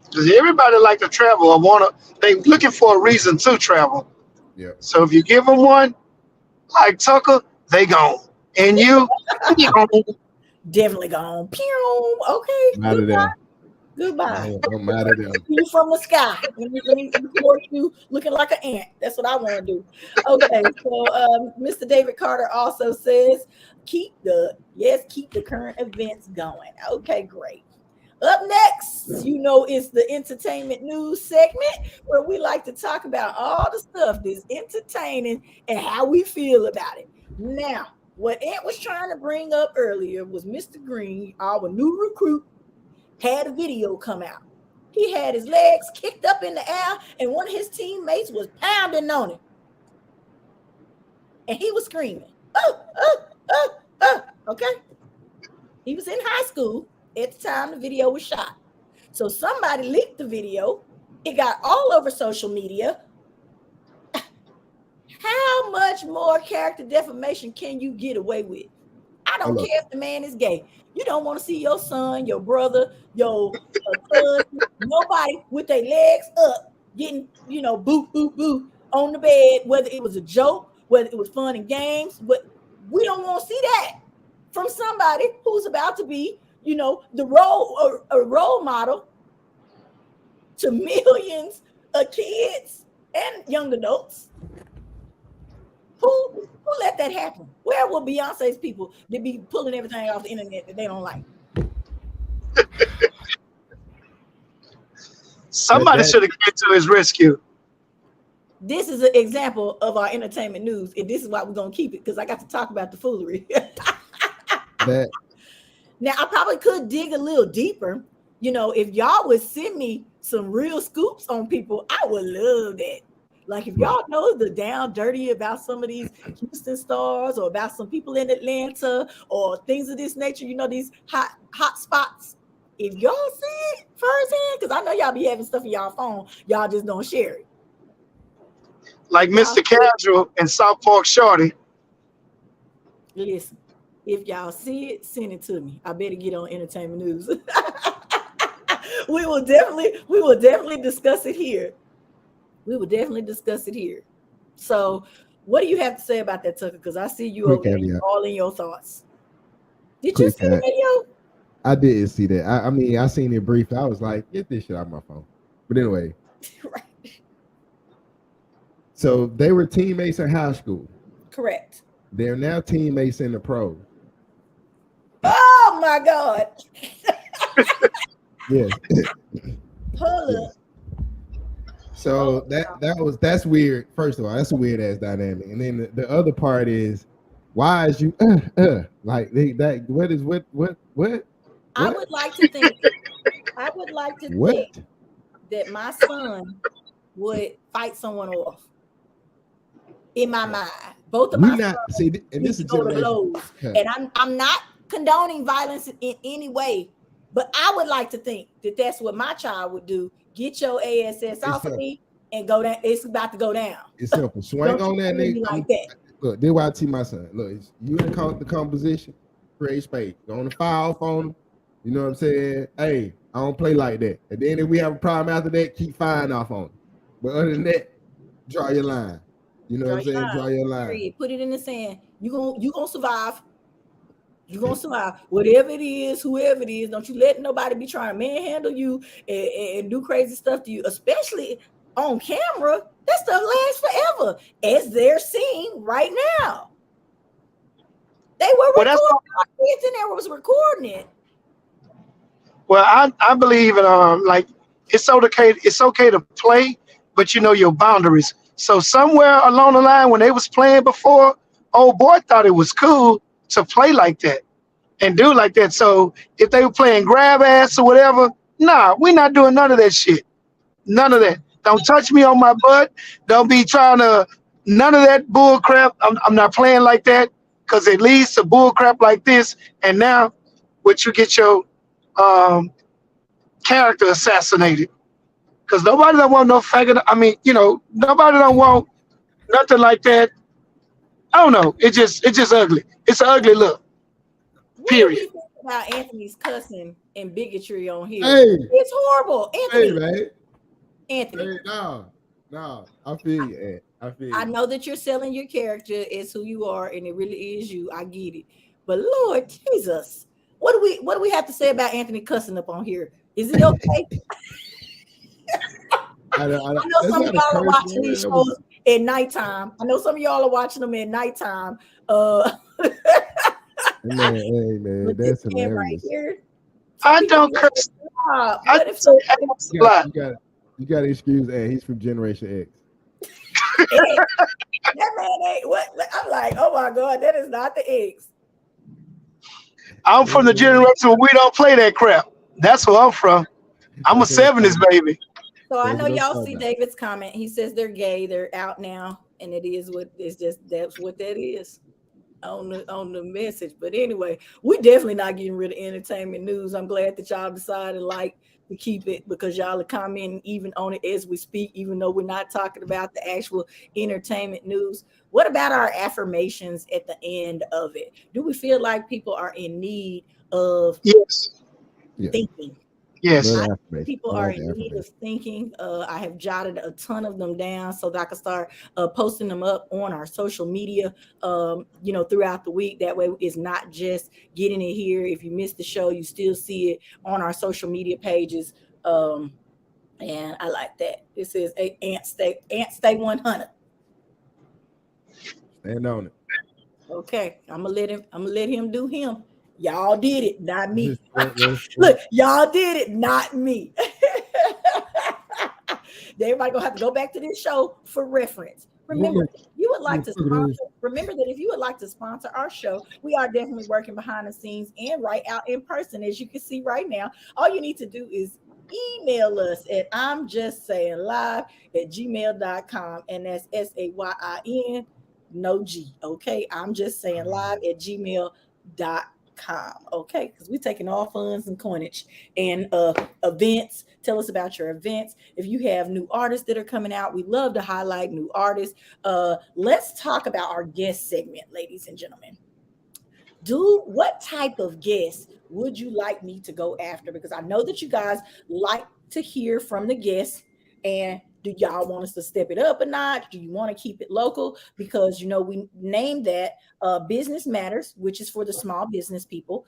Because everybody like to travel or they looking for a reason to travel. Yeah. So if you give them one, like Tucker, they gone. And you, definitely gone. Pew. Okay. Out of there. Goodbye. Don't matter them. You from the sky. Let me report you looking like an ant. That's what I want to do. Okay. So Mr. David Carter also says, keep the current events going. Okay, great. Up next, is the entertainment news segment where we like to talk about all the stuff that's entertaining and how we feel about it. Now, what Ant was trying to bring up earlier was Mr. Green, our new recruit, had a video come out. He had his legs kicked up in the air and one of his teammates was pounding on him. And he was screaming, okay? He was in high school at the time the video was shot. So somebody leaked the video. It got all over social media. How much more character defamation can you get away with? I don't care if the man is gay. You don't want to see your son, your brother, your cousin, nobody with their legs up getting, boot on the bed, whether it was a joke, whether it was fun and games, but We don't want to see that from somebody who's about to be, the role model to millions of kids and young adults. Who let that happen? Where will Beyonce's people they be pulling everything off the internet that they don't like? Somebody should have came to his rescue. This is an example of our entertainment news, and this is why we're gonna keep it, because I got to talk about the foolery. Now, I probably could dig a little deeper. If y'all would send me some real scoops on people, I would love that. Like, if y'all know the down dirty about some of these Houston stars, or about some people in Atlanta, or things of this nature, these hot spots. If y'all see it firsthand, because I know y'all be having stuff in y'all phone, y'all just don't share it. Like Mr. Casual and South Park Shorty. Listen, if y'all see it, send it to me. I better get on entertainment news. We will definitely discuss it here. So, what do you have to say about that, Tucker? Because I see you over there, all in your thoughts. Did you see the video? I didn't see that. I mean, I seen it briefly. I was like, get this shit out of my phone. But anyway. Right. So they were teammates in high school. Correct. They're now teammates in the pros. Oh my God. Yes. Hold up. So that's weird. First of all, that's a weird ass dynamic. And then the other part is, why is you like that? What? I would like to think that my son would fight someone off. In my mind, both of my sons and this is go to blows. And I'm not condoning violence in any way, but I would like to think that that's what my child would do. Get your ass off of me and go down. It's about to go down. It's simple. Swing on that nigga like that. Look, this is why I teach my son. Look, you in the composition, create space. Go on the fire off on him. You know what I'm saying? Hey, I don't play like that. And then if we have a problem after that, keep firing off on him. But other than that, draw your line. You know what I'm saying? Draw your line. Put it in the sand. You gonna survive. You're gonna survive. Whatever it is, whoever it is, don't you let nobody be trying to manhandle you and do crazy stuff to you, especially on camera. That stuff lasts forever, as they're seeing right now. They were recording. Kids in there was recording it. Well, I believe in like it's okay to play, but you know your boundaries. So somewhere along the line when they was playing before, old boy thought it was cool to play like that and do like that. So if they were playing grab ass or whatever, nah, we're not doing none of that shit. None of that. Don't touch me on my butt. Don't be trying to, none of that bull crap. I'm not playing like that, because it leads to bull crap like this. And now what you get your character assassinated. Because nobody don't want no faggot. I mean, nobody don't want nothing like that. I don't know. It's just ugly. It's an ugly look. Period. What do you think about Anthony's cussing and bigotry on here? Hey, it's horrible. Anthony. Hey, man. Anthony. Hey, no. I feel you, Ed. I know that you're selling your character as who you are, and it really is you. I get it. But Lord Jesus, what do we have to say about Anthony cussing up on here? Is it okay? I know some of y'all are watching these shows at nighttime. I know some of y'all are watching them at nighttime. Man, that's hilarious. Right here, I don't curse. You got to excuse Ed. He's from Generation X. That man ain't what? I'm like, oh my God, that is not the X. I'm from the generation where we don't play that crap. That's where I'm from. I'm a 70s baby. So I know y'all see David's comment. He says they're gay. They're out now, and it is what it's just. That's what that is on the message. But anyway, we're definitely not getting rid of entertainment news. I'm glad that y'all decided to keep it, because y'all are commenting even on it as we speak, even though we're not talking about the actual entertainment news. What about our affirmations at the end of it? Do we feel like people are in need of thinking? Yes. Love I the think affirmation. people I are like in the need of affirmation. thinking. I have jotted a ton of them down so that I can start posting them up on our social media, throughout the week. That way, it's not just getting it here. If you missed the show, you still see it on our social media pages. And I like that. This is a Ant Stay 100. Stand on it. Okay, I'm gonna let him do him. Y'all did it, not This is me. short, very short. Look, y'all did it, not me. Everybody gonna have to go back to this show for reference. Remember, Woman, if you would like you to took it sponsor. Remember that if you would like to sponsor our show, we are definitely working behind the scenes and right out in person, as you can see right now. All you need to do is email us at I'm just saying live at gmail.com, and that's SAYIN, no G. Okay, I'm just saying live at gmail.com. Okay, because we're taking all funds and coinage and events. Tell us about your events. If you have new artists that are coming out, we love to highlight new artists. Let's talk about our guest segment, ladies and gentlemen. What type of guests would you like me to go after? Because I know that you guys like to hear from the guests. And do y'all want us to step it up a notch? Do you want to keep it local? Because we named that Business Matters, which is for the small business people.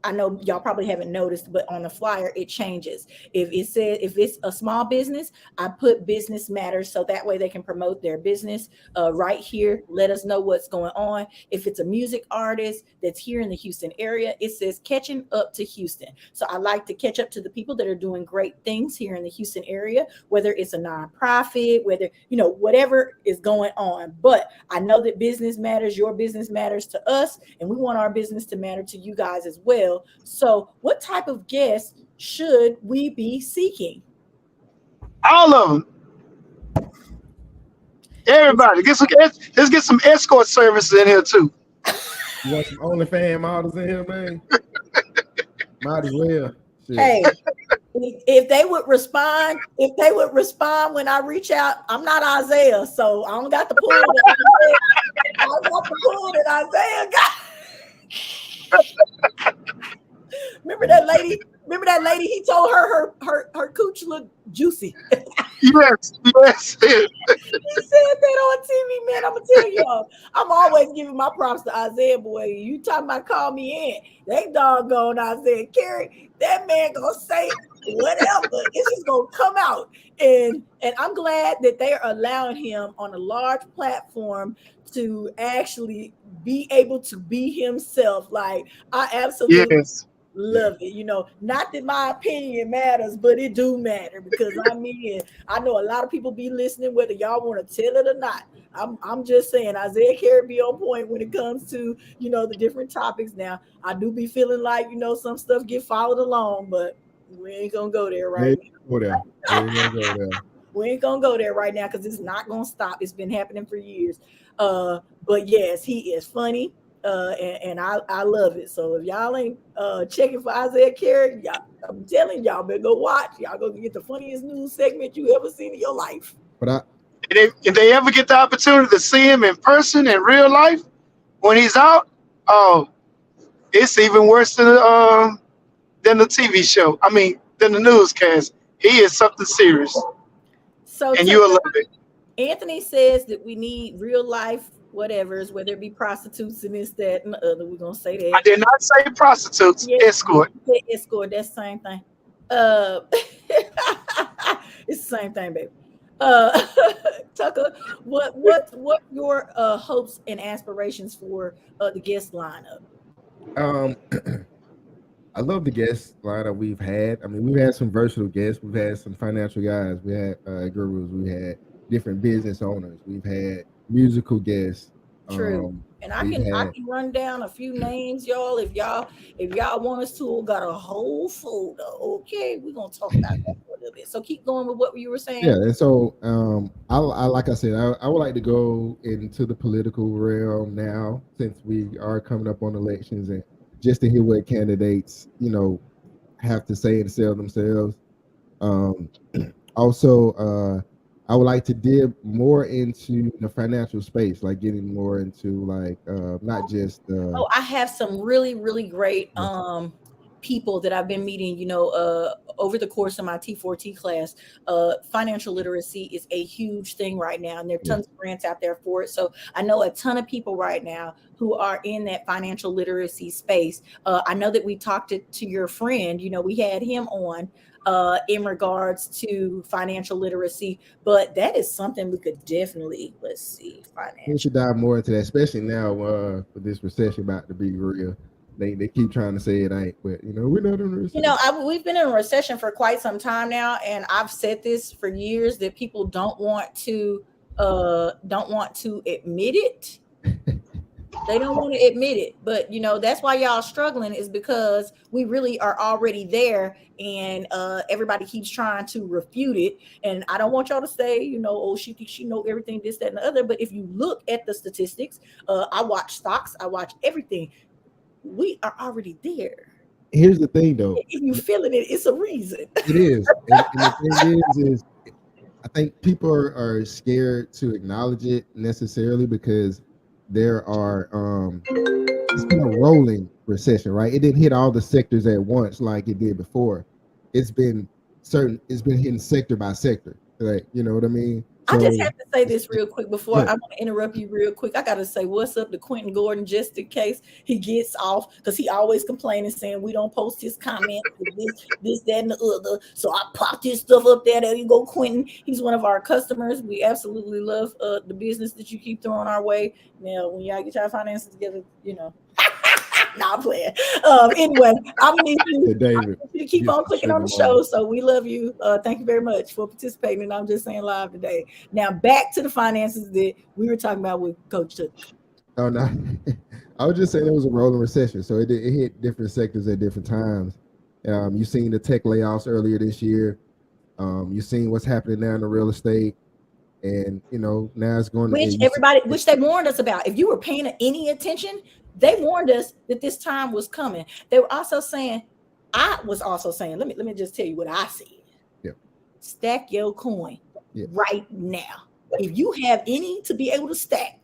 I know y'all probably haven't noticed, but on the flyer it changes. If it's a small business, I put Business Matters so that way they can promote their business right here. Let us know what's going on. If it's a music artist that's here in the Houston area, it says Catching Up to Houston. So I like to catch up to the people that are doing great things here in the Houston area, whether it's a nonprofit, whether, whatever is going on. But I know that business matters, your business matters to us, and we want our business to matter to you guys as well. So what type of guests should we be seeking? All of them. Everybody. Let's get some escort services in here too. You want some OnlyFans models in here, man? Might as well. Shit. Hey, if they would respond when I reach out, I'm not Isaiah, so I don't got the pull that Isaiah got. Remember that lady? He told her cooch looked juicy. Yes. He said that on TV, man. I'm gonna tell y'all, I'm always giving my props to Isaiah boy. You talking about call me in? They doggone Isaiah Carey. That man gonna say whatever. It's just gonna come out. And I'm glad that they are allowing him on a large platform to actually be able to be himself. Like, I absolutely Yes. love it. Not that my opinion matters, but it do matter, because I know a lot of people be listening, whether y'all want to tell it or not. I'm just saying Isaiah Carey be on point when it comes to the different topics. Now I do be feeling like some stuff get followed along, but we ain't gonna go there right now. We ain't gonna go there right now because it's not gonna stop. It's been happening for years. But yes, he is funny. And I love it. So if y'all ain't checking for Isaiah Carey, I'm telling y'all, better go watch. Y'all gonna get the funniest news segment you ever seen in your life. But If they ever get the opportunity to see him in person in real life when he's out, oh, it's even worse than the TV show. I mean, than the newscast. He is something serious, So and you will love it. Anthony says that we need real life whatevers, whether it be prostitutes and this, that, and the other. We're gonna say that. I did not say prostitutes. Yeah, Escort. Escort. That's the same thing. It's the same thing, baby. Tucker, what your hopes and aspirations for the guest lineup? I love the guest lineup we've had. I mean, we've had some versatile guests. We've had some financial guys. We had gurus. We had different business owners. We've had musical guests. True. And I can run down a few names, y'all. If y'all want us to, got a whole folder. Okay, we're gonna talk about that for a little bit. So keep going with what you were saying. Yeah, and so I like I said, I would like to go into the political realm now, since we are coming up on elections, and just to hear what candidates have to say and sell themselves. Also, I would like to dip more into the financial space, like getting more into not just. I have some really, really great people that I've been meeting, over the course of my T4T class, financial literacy is a huge thing right now. And there are tons of grants out there for it. So I know a ton of people right now who are in that financial literacy space. I know that we talked to your friend, we had him on in regards to financial literacy, but that is something we could definitely, We should dive more into that, especially now with this recession about to be real. They keep trying to say it ain't, but we're not in a recession. We've been in a recession for quite some time now, and I've said this for years that people don't want to admit it. They don't want to admit it, but that's why y'all struggling, is because we really are already there, and everybody keeps trying to refute it. And I don't want y'all to say, oh, she thinks she know everything, this, that, and the other. But if you look at the statistics, I watch stocks, I watch everything. We are already there. Here's the thing, though. If you feeling it, it's a reason. It is. And the thing is I think people are scared to acknowledge it necessarily because there are it's been a rolling recession, right? It didn't hit all the sectors at once like it did before. It's been hitting sector by sector, like, you know what I mean? I just have to say this real quick before I want to interrupt you real quick. I got to say what's up to Quentin Gordon, just in case he gets off, because he always complaining, saying we don't post his comments, this, that, and the other. So I popped his stuff up there. There you go, Quentin. He's one of our customers. We absolutely love the business that you keep throwing our way. Now, when y'all get your finances together, Not playing. Anyway, I'm going to need you to keep on clicking on the show. So we love you. Thank you very much for participating. And I'm just saying live today. Now back to the finances that we were talking about with Coach Took. Oh no, I was just saying it was a rolling recession, so it hit different sectors at different times. You've seen the tech layoffs earlier this year. You've seen what's happening now in the real estate. And now it's going which they warned us about. If you were paying any attention, they warned us that this time was coming. They were also saying, let me just tell you what I said. Yeah. Stack your coin right now. If you have any to be able to stack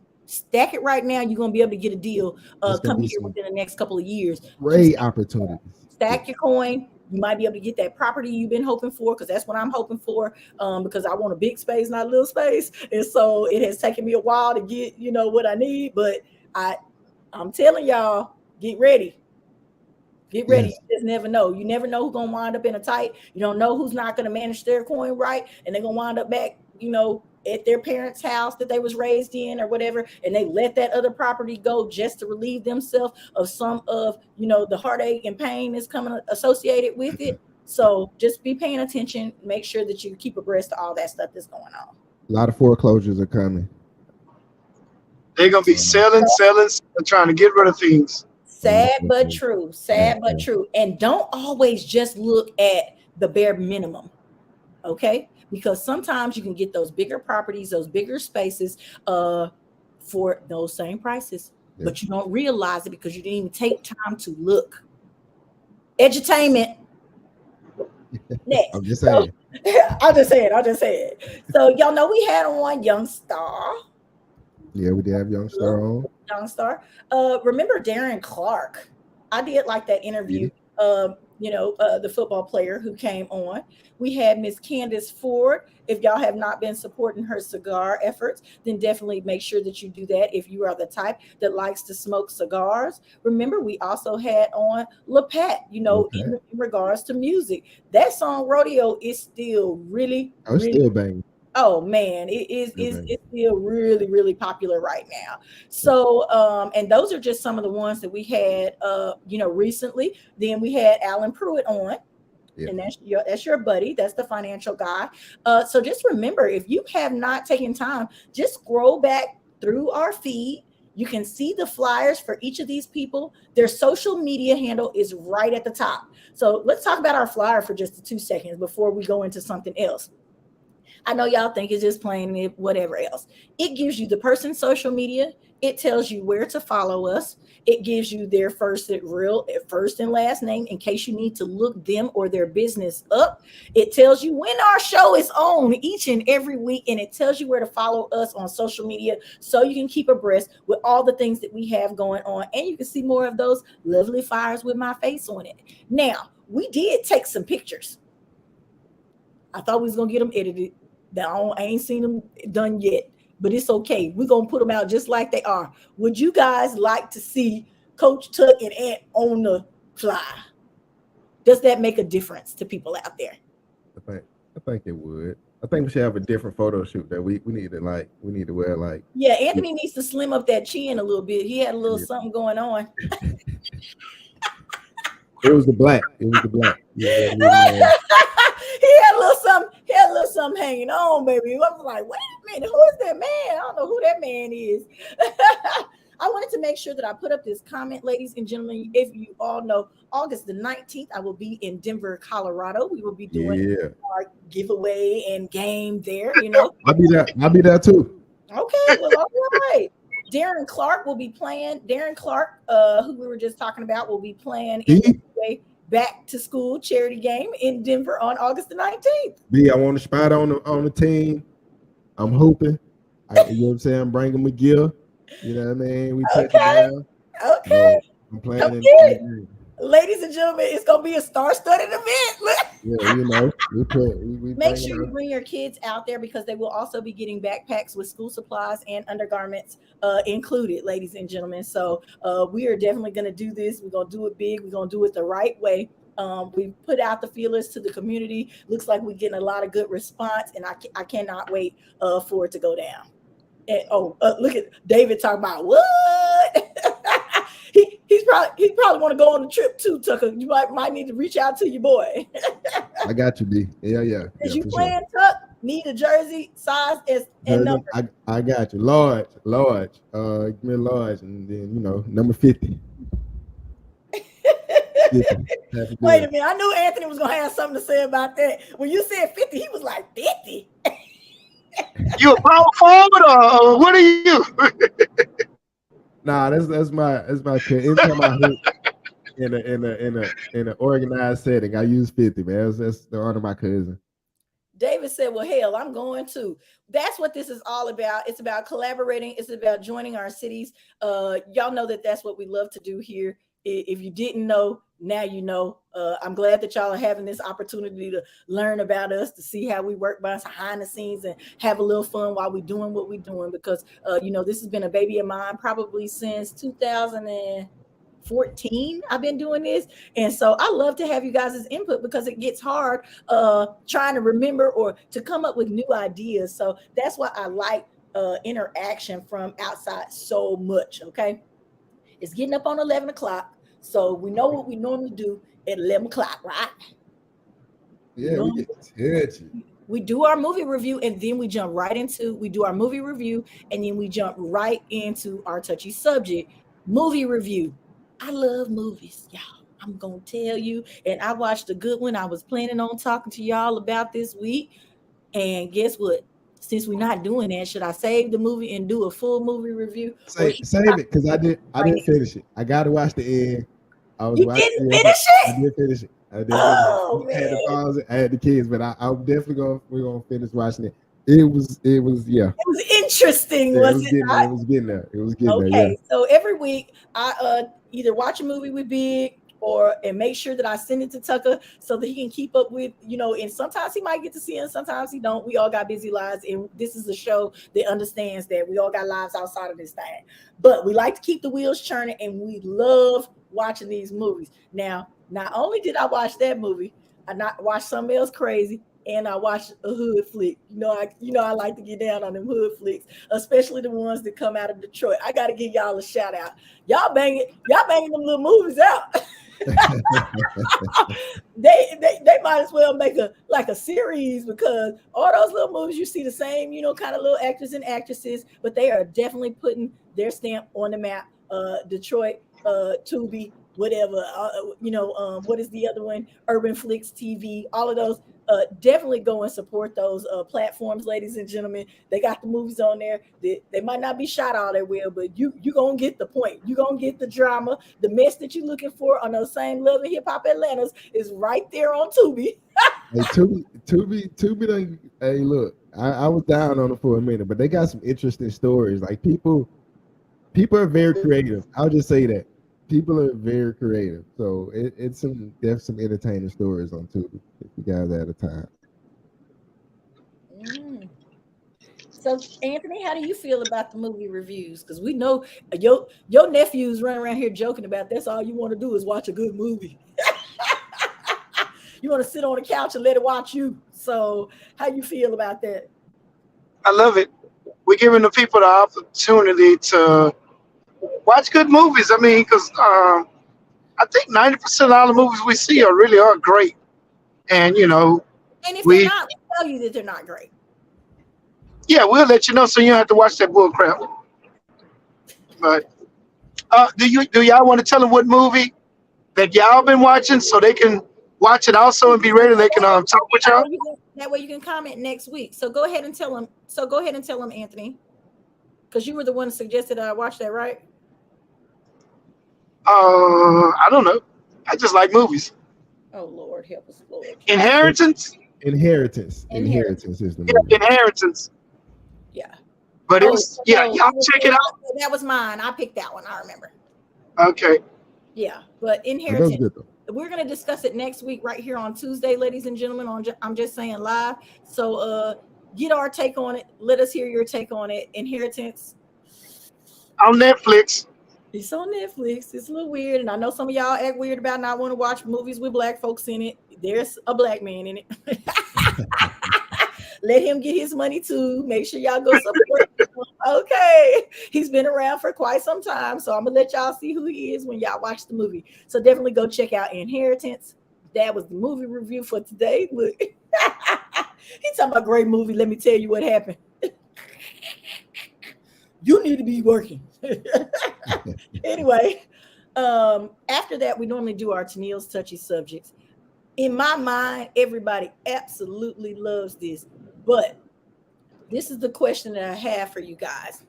it right now. You're gonna be able to get a deal come here within the next couple of years. Great opportunities. Stack your coin. You might be able to get that property you've been hoping for, because that's what I'm hoping for, because I want a big space, not a little space. And so it has taken me a while to get, what I need. But I'm telling y'all, get ready. Get ready. Yes. You just never know. You never know who's going to wind up in a tight. You don't know who's not going to manage their coin right. And they're going to wind up back, at their parents' house that they was raised in or whatever, and they let that other property go just to relieve themselves of some of, the heartache and pain that's coming associated with it. So just be paying attention. Make sure that you keep abreast of all that stuff that's going on. A lot of foreclosures are coming. They're going to be selling, trying to get rid of things. Sad but true. And don't always just look at the bare minimum. Okay? Because sometimes you can get those bigger properties, those bigger spaces for those same prices, but you don't realize it because you didn't even take time to look. Edutainment. Next. I'm just saying. I'll just say it. So y'all know we had on Young Star. Yeah, we did have Young Star on. Young Star. Remember Darren Clark? I did like that interview. The football player who came on. We had Miss Candace Ford. If y'all have not been supporting her cigar efforts, then definitely make sure that you do that if you are the type that likes to smoke cigars. Remember, we also had on LaPat, in regards to music. That song Rodeo is still still banging. Oh man, it's still really, really popular right now. So, and those are just some of the ones that we had, recently. Then we had Alan Pruitt on, and that's your buddy. That's the financial guy. So just remember, if you have not taken time, just scroll back through our feed. You can see the flyers for each of these people. Their social media handle is right at the top. So let's talk about our flyer for just 2 seconds before we go into something else. I know y'all think it's just plain it, whatever else. It gives you the person's social media. It tells you where to follow us. It gives you their first and last name in case you need to look them or their business up. It tells you when our show is on each and every week, and it tells you where to follow us on social media so you can keep abreast with all the things that we have going on, and you can see more of those lovely fires with my face on it. Now, we did take some pictures. I thought we was gonna get them edited. I ain't seen them done yet, but it's okay. We're gonna put them out just like they are. Would you guys like to see Coach Tuck and Ant on the fly? Does that make a difference to people out there? I think it would. I think we should have a different photo shoot that we need to wear like. Yeah, Anthony needs to slim up that chin a little bit. He had a little something going on. It was the black. Yeah, He had a little something hanging on, baby. I was like, wait a minute, who is that man? I don't know who that man is. I wanted to make sure that I put up this comment, ladies and gentlemen. If you all know, August the 19th, I will be in Denver, Colorado. We will be doing our giveaway and game there. You know, I'll be there too. Okay, well, all right. Darren Clark will be playing. Darren Clark, who we were just talking about, will be playing in the back to school charity game in Denver on August the 19th. B, I want a spot on the team. I'm hoping. You know what I'm saying? Bring him a gift. You know what I mean? We take it down. Okay. I'm playing in. Ladies and gentlemen, it's gonna be a star-studded event. Yeah, you know, we make sure you bring your kids out there because they will also be getting backpacks with school supplies and undergarments included, ladies and gentlemen. So we are definitely gonna do this. We're gonna do it big. We're gonna do it the right way. We put out the feelers to the community. Looks like we're getting a lot of good response, and I cannot wait for it to go down. And look at David talking about what? He probably want to go on the trip too, Tucker. You might need to reach out to your boy. I got you, B. Yeah. Is you playing, Tuck? Need a jersey size and number. I got you. Large. Give me a large, and then number 50. 50. Wait a minute. I knew Anthony was gonna have something to say about that. When you said 50, he was like 50. You a power forward or what are you? Nah, that's my kid. Anytime I hoop in an organized setting, I use 50, man. That's the honor of my cousin. David said, well, hell, I'm going to. That's what this is all about. It's about collaborating. It's about joining our cities. Y'all know that's what we love to do here. If you didn't know, now you know. I'm glad that y'all are having this opportunity to learn about us, to see how we work behind the scenes and have a little fun while we're doing what we're doing. Because, this has been a baby of mine probably since 2014. I've been doing this. And so I love to have you guys' input because it gets hard trying to remember or to come up with new ideas. So that's why I like interaction from outside so much, okay? It's getting up on 11 o'clock. So we know what we normally do at 11 o'clock, right? Yeah, we get touchy. We do our movie review and then we do our movie review and then we jump right into our touchy subject, movie review. I love movies, y'all. I'm going to tell you. And I watched a good one I was planning on talking to y'all about this week. And guess what? Since we're not doing that, should I save the movie and do a full movie review? Save it because I didn't finish it. I got to watch the end. You didn't finish it? I did finish it. I Man. had to pause it. I had the kids, but I'm definitely we're gonna finish watching it. It was yeah. It was interesting, was it not? It was getting there. Okay, there. Yeah. So every week I either watch a movie with Big and make sure that I send it to Tucker so that he can keep up with, and sometimes he might get to see it, sometimes he don't. We all got busy lives, and this is a show that understands that we all got lives outside of this thing. But we like to keep the wheels churning, and we love watching these movies. Now, not only did I watch that movie, I watched something else crazy, and I watched a hood flick. I like to get down on them hood flicks, especially the ones that come out of Detroit. I got to give y'all a shout out. Y'all banging them little movies out. they might as well make a series because all those little movies you see the same kind of little actors and actresses, but they are definitely putting their stamp on the map. Detroit, Tubi, whatever, what is the other one? Urban Flicks TV, all of those. definitely go and support those platforms, ladies and gentlemen. They got the movies on there. They might not be shot all that well, but you gonna get the point. You gonna get the drama, the mess that you're looking for on those same Love and Hip Hop Atlantas is right there on Tubi. Hey, Tubi done, hey, look, I was down on it for a minute, but they got some interesting stories. Like people are very creative. I'll just say that. People are very creative. So there's some entertaining stories on Tubi if you guys have the time. So, Anthony, how do you feel about the movie reviews? Because we know your nephews run around here joking about that's all you want to do is watch a good movie. You want to sit on the couch and let it watch you. So how you feel about that? I love it. We're giving the people the opportunity to watch good movies. I mean, because I think 90% of all the movies we see are great. And, you know, and if they're not, we'll tell you that they're not great. Yeah, we'll let you know so you don't have to watch that bull crap. But do y'all want to tell them what movie that y'all been watching so they can watch it also and be ready? They can talk with y'all. That way you can comment next week. So go ahead and tell them. Anthony, because you were the one that suggested I watch that, right? I don't know. I just like movies. Oh Lord, help us, Lord. Inheritance is the movie. Inheritance. Yeah. But it was y'all check it out. That was mine. I picked that one. I remember. Okay. Yeah, but Inheritance. We're going to discuss it next week right here on Tuesday, ladies and gentlemen, on I'm Just Saying Live. So get our take on it. Let us hear your take on it. Inheritance. On Netflix. It's on Netflix. It's a little weird. And I know some of y'all act weird about not want to watch movies with black folks in it. There's a black man in it. Let him get his money too. Make sure y'all go support him. Okay. He's been around for quite some time. So I'm going to let y'all see who he is when y'all watch the movie. So definitely go check out Inheritance. That was the movie review for today. Look. He's talking about great movie. Let me tell you what happened. You need to be working. Anyway, after that, we normally do our Tennille's Touchy Subjects. In my mind, everybody absolutely loves this. But this is the question that I have for you guys.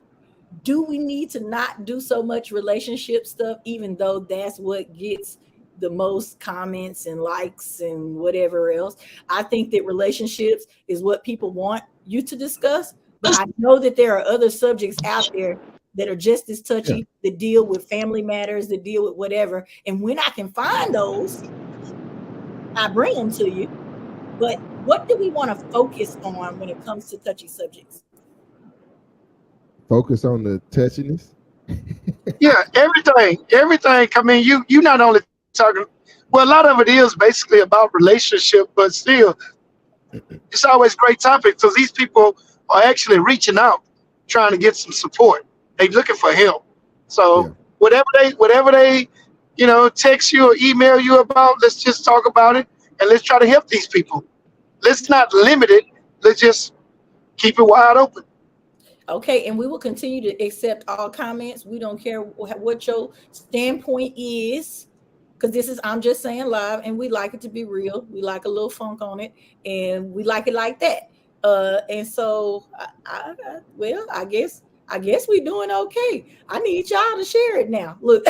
Do we need to not do so much relationship stuff, even though that's what gets the most comments and likes and whatever else? I think that relationships is what people want you to discuss. But I know that there are other subjects out there that are just as touchy, that deal with family matters, that deal with whatever. And when I can find those, I bring them to you. But what do we want to focus on when it comes to touchy subjects? Focus on the touchiness. Yeah, everything. I mean, you not only talking. Well, a lot of it is basically about relationship, but still, it's always a great topic because these people are actually reaching out, trying to get some support. They're looking for help. So whatever they, text you or email you about, let's just talk about it and let's try to help these people. Let's not limit it. Let's just keep it wide open. Okay, and we will continue to accept all comments. We don't care what your standpoint is, because this is I'm Just Saying Live, and we like it to be real. We like a little funk on it, and we like it like that. And so, I guess we're doing okay. I need y'all to share it now. Look.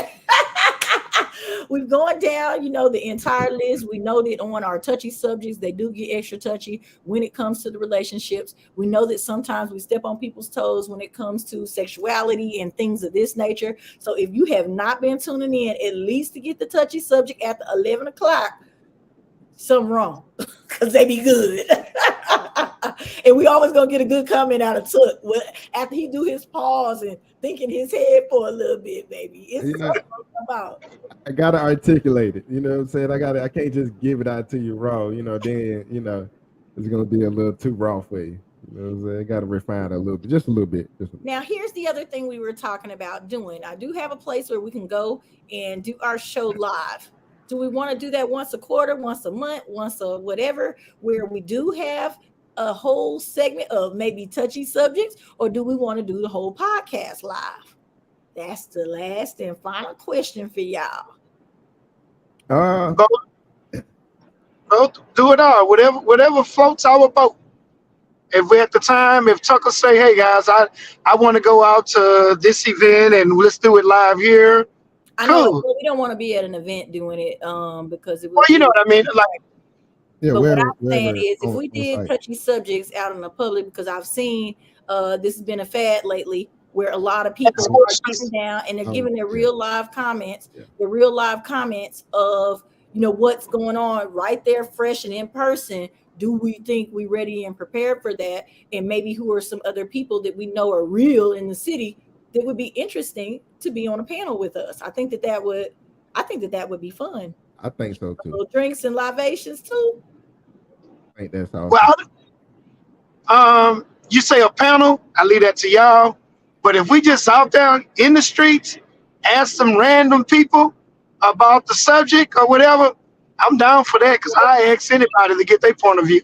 We've gone down, the entire list. We know that on our touchy subjects, they do get extra touchy when it comes to the relationships. We know that sometimes we step on people's toes when it comes to sexuality and things of this nature. So if you have not been tuning in, at least to get the touchy subject after 11 o'clock, something wrong, because they be good. And we always gonna get a good comment out of Took after he do his pause and think in his head for a little bit, baby. It's about. I gotta articulate it. You know what I'm saying? I can't just give it out to you raw. Then it's gonna be a little too raw for you. You know what I'm saying? I gotta refine it a little bit, just a little bit. Now, here's the other thing we were talking about doing. I do have a place where we can go and do our show live. Do we want to do that once a quarter, once a month, once a whatever, where we do have a whole segment of maybe touchy subjects, or do we want to do the whole podcast live? That's the last and final question for y'all. Both do it all. Whatever floats our boat. If we at the time, if Tucker say, "Hey guys, I want to go out to this event and let's do it live here," I know cool. we don't want to be at an event doing it because it Well, would you know what I mean. Like, Yeah, but what wherever, I'm saying wherever is if on we did site. touchy subjects out in the public, because I've seen this has been a fad lately where a lot of people are getting down and they're giving their real live comments, the real live comments of what's going on right there, fresh and in person. Do we think we ready and prepared for that? And maybe who are some other people that we know are real in the city that would be interesting to be on a panel with us? I think that would be fun. I think so too. Little drinks and libations too. I think that's awesome. well, you say a panel, I leave that to y'all. But if we just out there in the streets, ask some random people about the subject or whatever, I'm down for that because I ask anybody to get their point of view.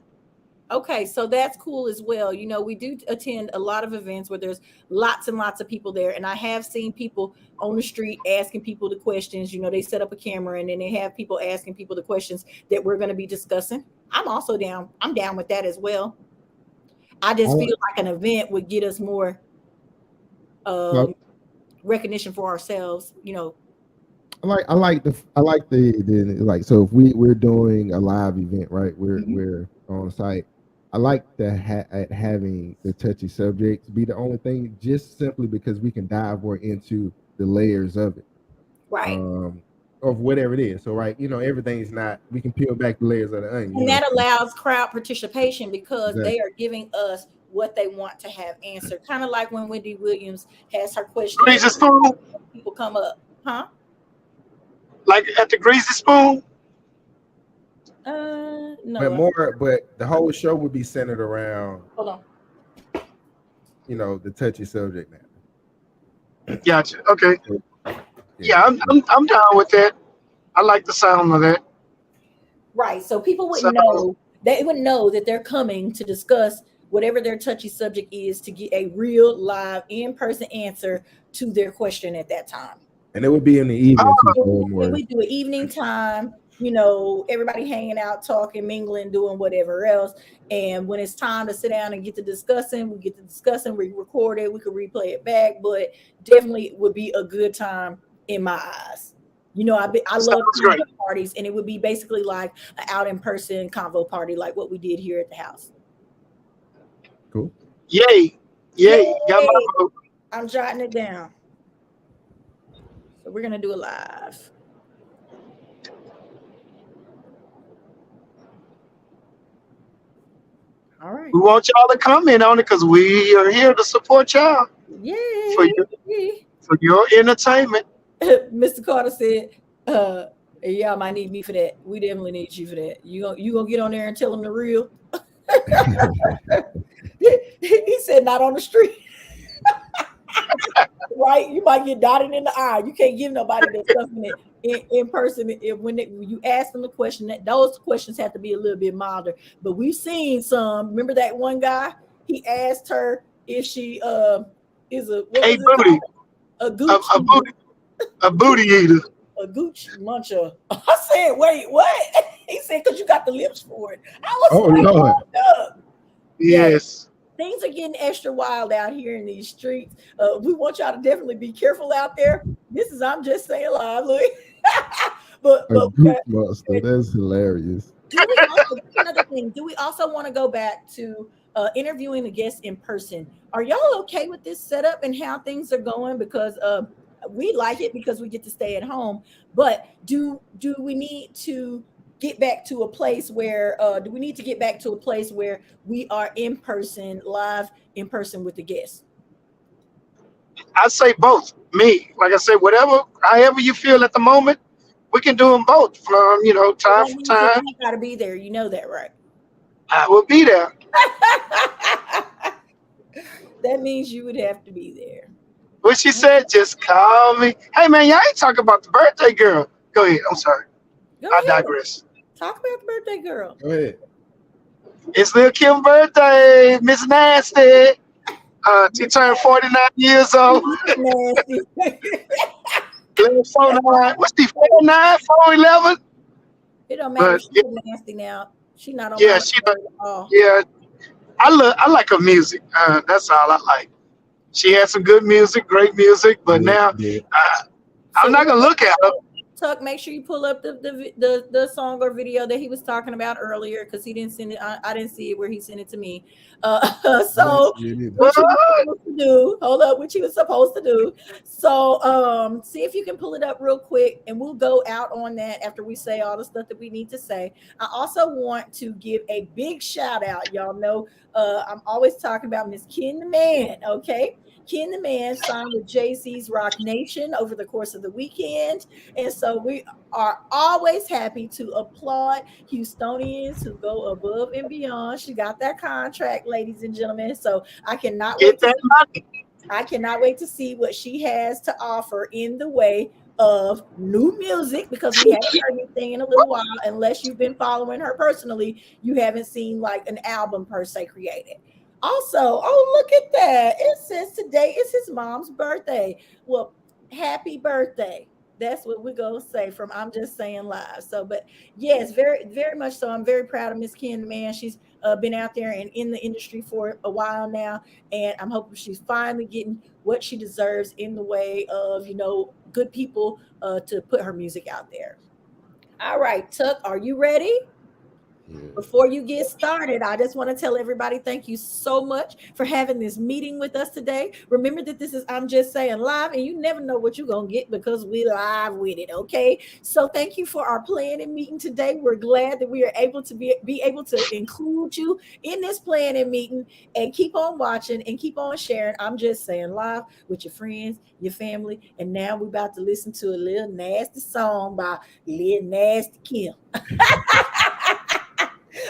Okay, so that's cool as well. We do attend a lot of events where there's lots and lots of people there. And I have seen people on the street asking people the questions. They set up a camera and then they have people asking people the questions that we're going to be discussing. I'm also down. I'm down with that as well. I just feel like an event would get us more recognition for ourselves, I like the like, so if we're doing a live event, right? We're on site. I like having the touchy subjects be the only thing, just simply because we can dive more into the layers of it, right? Of whatever it is. So right, everything's not. We can peel back the layers of the onion, and that allows crowd participation because they are giving us what they want to have answered. Kind of like when Wendy Williams has her question. Greasy Spoon. People come up, huh? Like at the Greasy Spoon. No. But the whole show would be centered around. Hold on. The touchy subject now. Gotcha. Okay. Yeah, I'm down with that. I like the sound of that. Right. So people wouldn't know. They wouldn't know that they're coming to discuss whatever their touchy subject is to get a real live in-person answer to their question at that time. And it would be in the evening. We do an evening time. Everybody hanging out, talking, mingling, doing whatever else. And when it's time to sit down and get to discussing, we get to discussing. We record it. We could replay it back, but definitely would be a good time in my eyes. I love parties, and it would be basically like an out in person convo party, like what we did here at the house. Cool. Yay! Got my vote. I'm jotting it down. So we're gonna do it live. All right. We want y'all to comment on it because we are here to support y'all. Yay! For your entertainment. Mr. Carter said, y'all might need me for that. We definitely need you for that. You gonna get on there and tell them the real? He said, not on the street. Right? You might get dotted in the eye. You can't give nobody that stuff in person. When you ask them the question, those questions have to be a little bit milder. But we've seen some. Remember that one guy? He asked her if she is a booty. A gooch. A booty eater. A gooch muncher. I said, wait, what? He said, because you got the lips for it. I was Lord. Yes. Things are getting extra wild out here in these streets. We want y'all to definitely be careful out there. I'm just saying live, look. but monster, that's hilarious. Another thing, do we also want to go back to interviewing the guests in person? Are y'all okay with this setup and how things are going? Because we like it because we get to stay at home. But do we need to get back to a place where we are in person, live in person with the guests? I say both. Me, like I said, however you feel at the moment, we can do them both from time for time. You gotta be there. You know that, right? I will be there. That means you would have to be there. What she said, just call me. Hey man, y'all ain't talking about the birthday girl. Go ahead. I'm sorry. I digress. Talk about the birthday girl. Go ahead. It's Lil Kim's birthday, Miss Nasty. She turned 49 years old. Nasty. 49. What's the 49? 411? It don't matter. But She's nasty now. She not on yeah, my she, radar at all. yeah, I like her music. That's all I like. She had some good music, great music, but Yeah, now yeah. I'm So not gonna look at her. Tuck, make sure you pull up the song or video that he was talking about earlier because he didn't send it. I didn't see it where he sent it to me. So Yeah, yeah. which he was supposed to do. Hold up, which he was supposed to do. So see if you can pull it up real quick, and we'll go out on that after we say all the stuff that we need to say. I also want to give a big shout out. Y'all know I'm always talking about Miss Ken the Man. Okay. Ken the Man signed with Jay-Z's Rock Nation over the course of the weekend. And so we are always happy to applaud Houstonians who go above and beyond. She got that contract, ladies and gentlemen. So I cannot Get wait to that money. I cannot wait to see what she has to offer in the way of new music because we haven't heard anything in a little while. Unless you've been following her personally, you haven't seen like an album per se created. Also, oh, look at that. It says today is his mom's birthday. Well, happy birthday. That's what we're going to say from I'm Just Saying Live. So, but yes, very, very much so. I'm very proud of Miss Ken, man. She's been out there and in the industry for a while now. And I'm hoping she's finally getting what she deserves in the way of, good people to put her music out there. All right, Tuck, are you ready? Yeah. Before you get started, I just want to tell everybody thank you so much for having this meeting with us today. Remember that this is I'm Just Saying Live, and you never know what you're going to get because we live with it, okay? So thank you for our planning meeting today. We're glad that we are able to be able to include you in this planning meeting, and keep on watching and keep on sharing I'm Just Saying Live with your friends, your family, and now we're about to listen to a little nasty song by Lil Nasty Kim.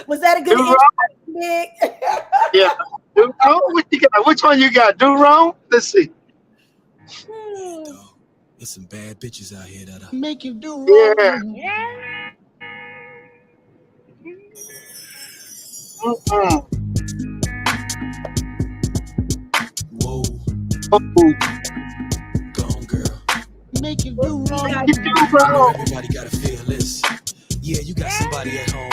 Was that a good Do intro, wrong. Nick? Yeah. Do wrong. What you got? Which one you got? Do wrong? Let's see. Hmm. There's some bad bitches out here that Make you do wrong. Yeah. Mm-mm. whoa, Oh, gone girl. Make you do wrong. you do I know wrong. everybody gotta feel this. Yeah, you got somebody at home,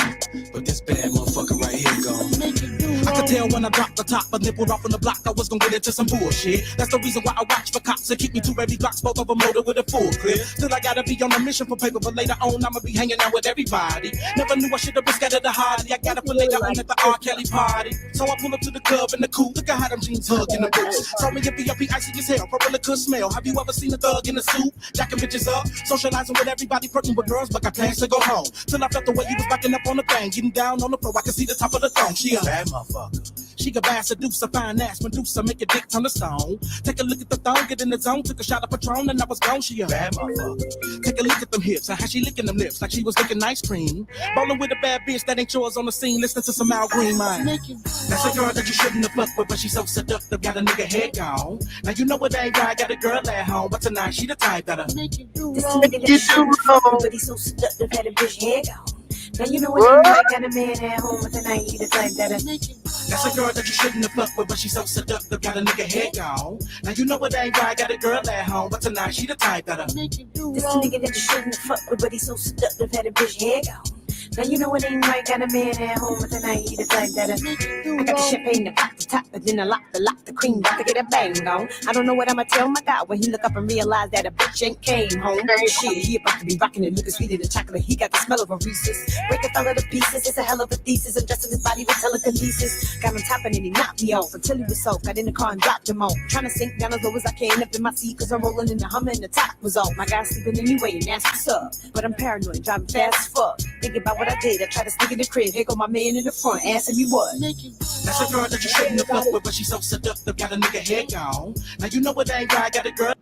but this bad motherfucker right here gone. Make you do I could wrong. tell when I dropped the top, but nippled off on the block, I was gonna get into some bullshit. That's the reason why I watch for cops to keep me 2 every block, spoke of a motor with a full clip. Still I gotta be on a mission for paper, but later on I'ma be hanging out with everybody. Never knew I should've been scared of the Hardy. I got it for later on at the R. Kelly party. So I pull up to the club in the coupe. Look at how them jeans hug in the boots. Saw me if he icy as hell, probably could smell. Have you ever seen a thug in a suit? Jacking bitches up, socializing with everybody, flirting with girls, but I plans to go home. Till I felt the way you was backing up on the thing, getting down on the floor. I can see the top of the thong. She a bad motherfucker. She could bass, seduce, a fine ass, Medusa, make your dick turn to stone. Take a look at the thong, get in the zone, took a shot of Patron, and I was gone. She a bad motherfucker. Take a look at them hips, and how she licking them lips like she was licking ice cream. Bowling with a bad bitch that ain't yours on the scene, listening to some Al Green, man. Make you That's a girl that you shouldn't have fucked with, but she's so seductive, got a nigga head gone. Now you know it ain't right, got a girl at home, but tonight she the type that'll make you do This wrong. nigga that You shit do wrong. but he's so seductive, had a bitch head gone. Now you know What? what I got a man at home with the night, he the type that Make you That's a girl that you shouldn't have fucked with, but she's so seductive, got a nigga head gone. Now you know it ain't right, got a girl at home, but tonight she the type that'll make you do This wrong. nigga that you shouldn't have fucked with, but he's so seductive, had a bitch head gone. Now you know it ain't right, got a man at home with the night, he the type that Make you do I got the wrong. champagne, the pop, the top, but then I lock the cream, about to get a bang on. I don't know what I'ma tell my guy when he look up and realize that a bitch ain't came home. Shit, he about to be rocking it, looking sweeter than chocolate. He got the smell of a Reese's. Break a fella to pieces, it's a hell of a thesis. Undressing his body with telekinesis. Got him topping and he knocked me off until he was soaked. Got in the car and dropped him off. Trying to sink down as low as I can up in my seat, cause I'm rolling in the Hummer and the top was off. My guy's sleeping anyway, and that's what's up. But I'm paranoid, driving fast as fuck. Thinking about what I did, I tried to sneak in the crib. Here go my man in the front, asking me what. Make you That's a girl that you shouldn't have fucked with, but she's so seductive, got a nigga head gone. Now you know it ain't right, got a girl.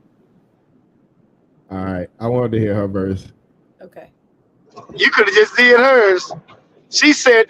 All right, I wanted to hear her verse. Okay. You could have just did hers. She said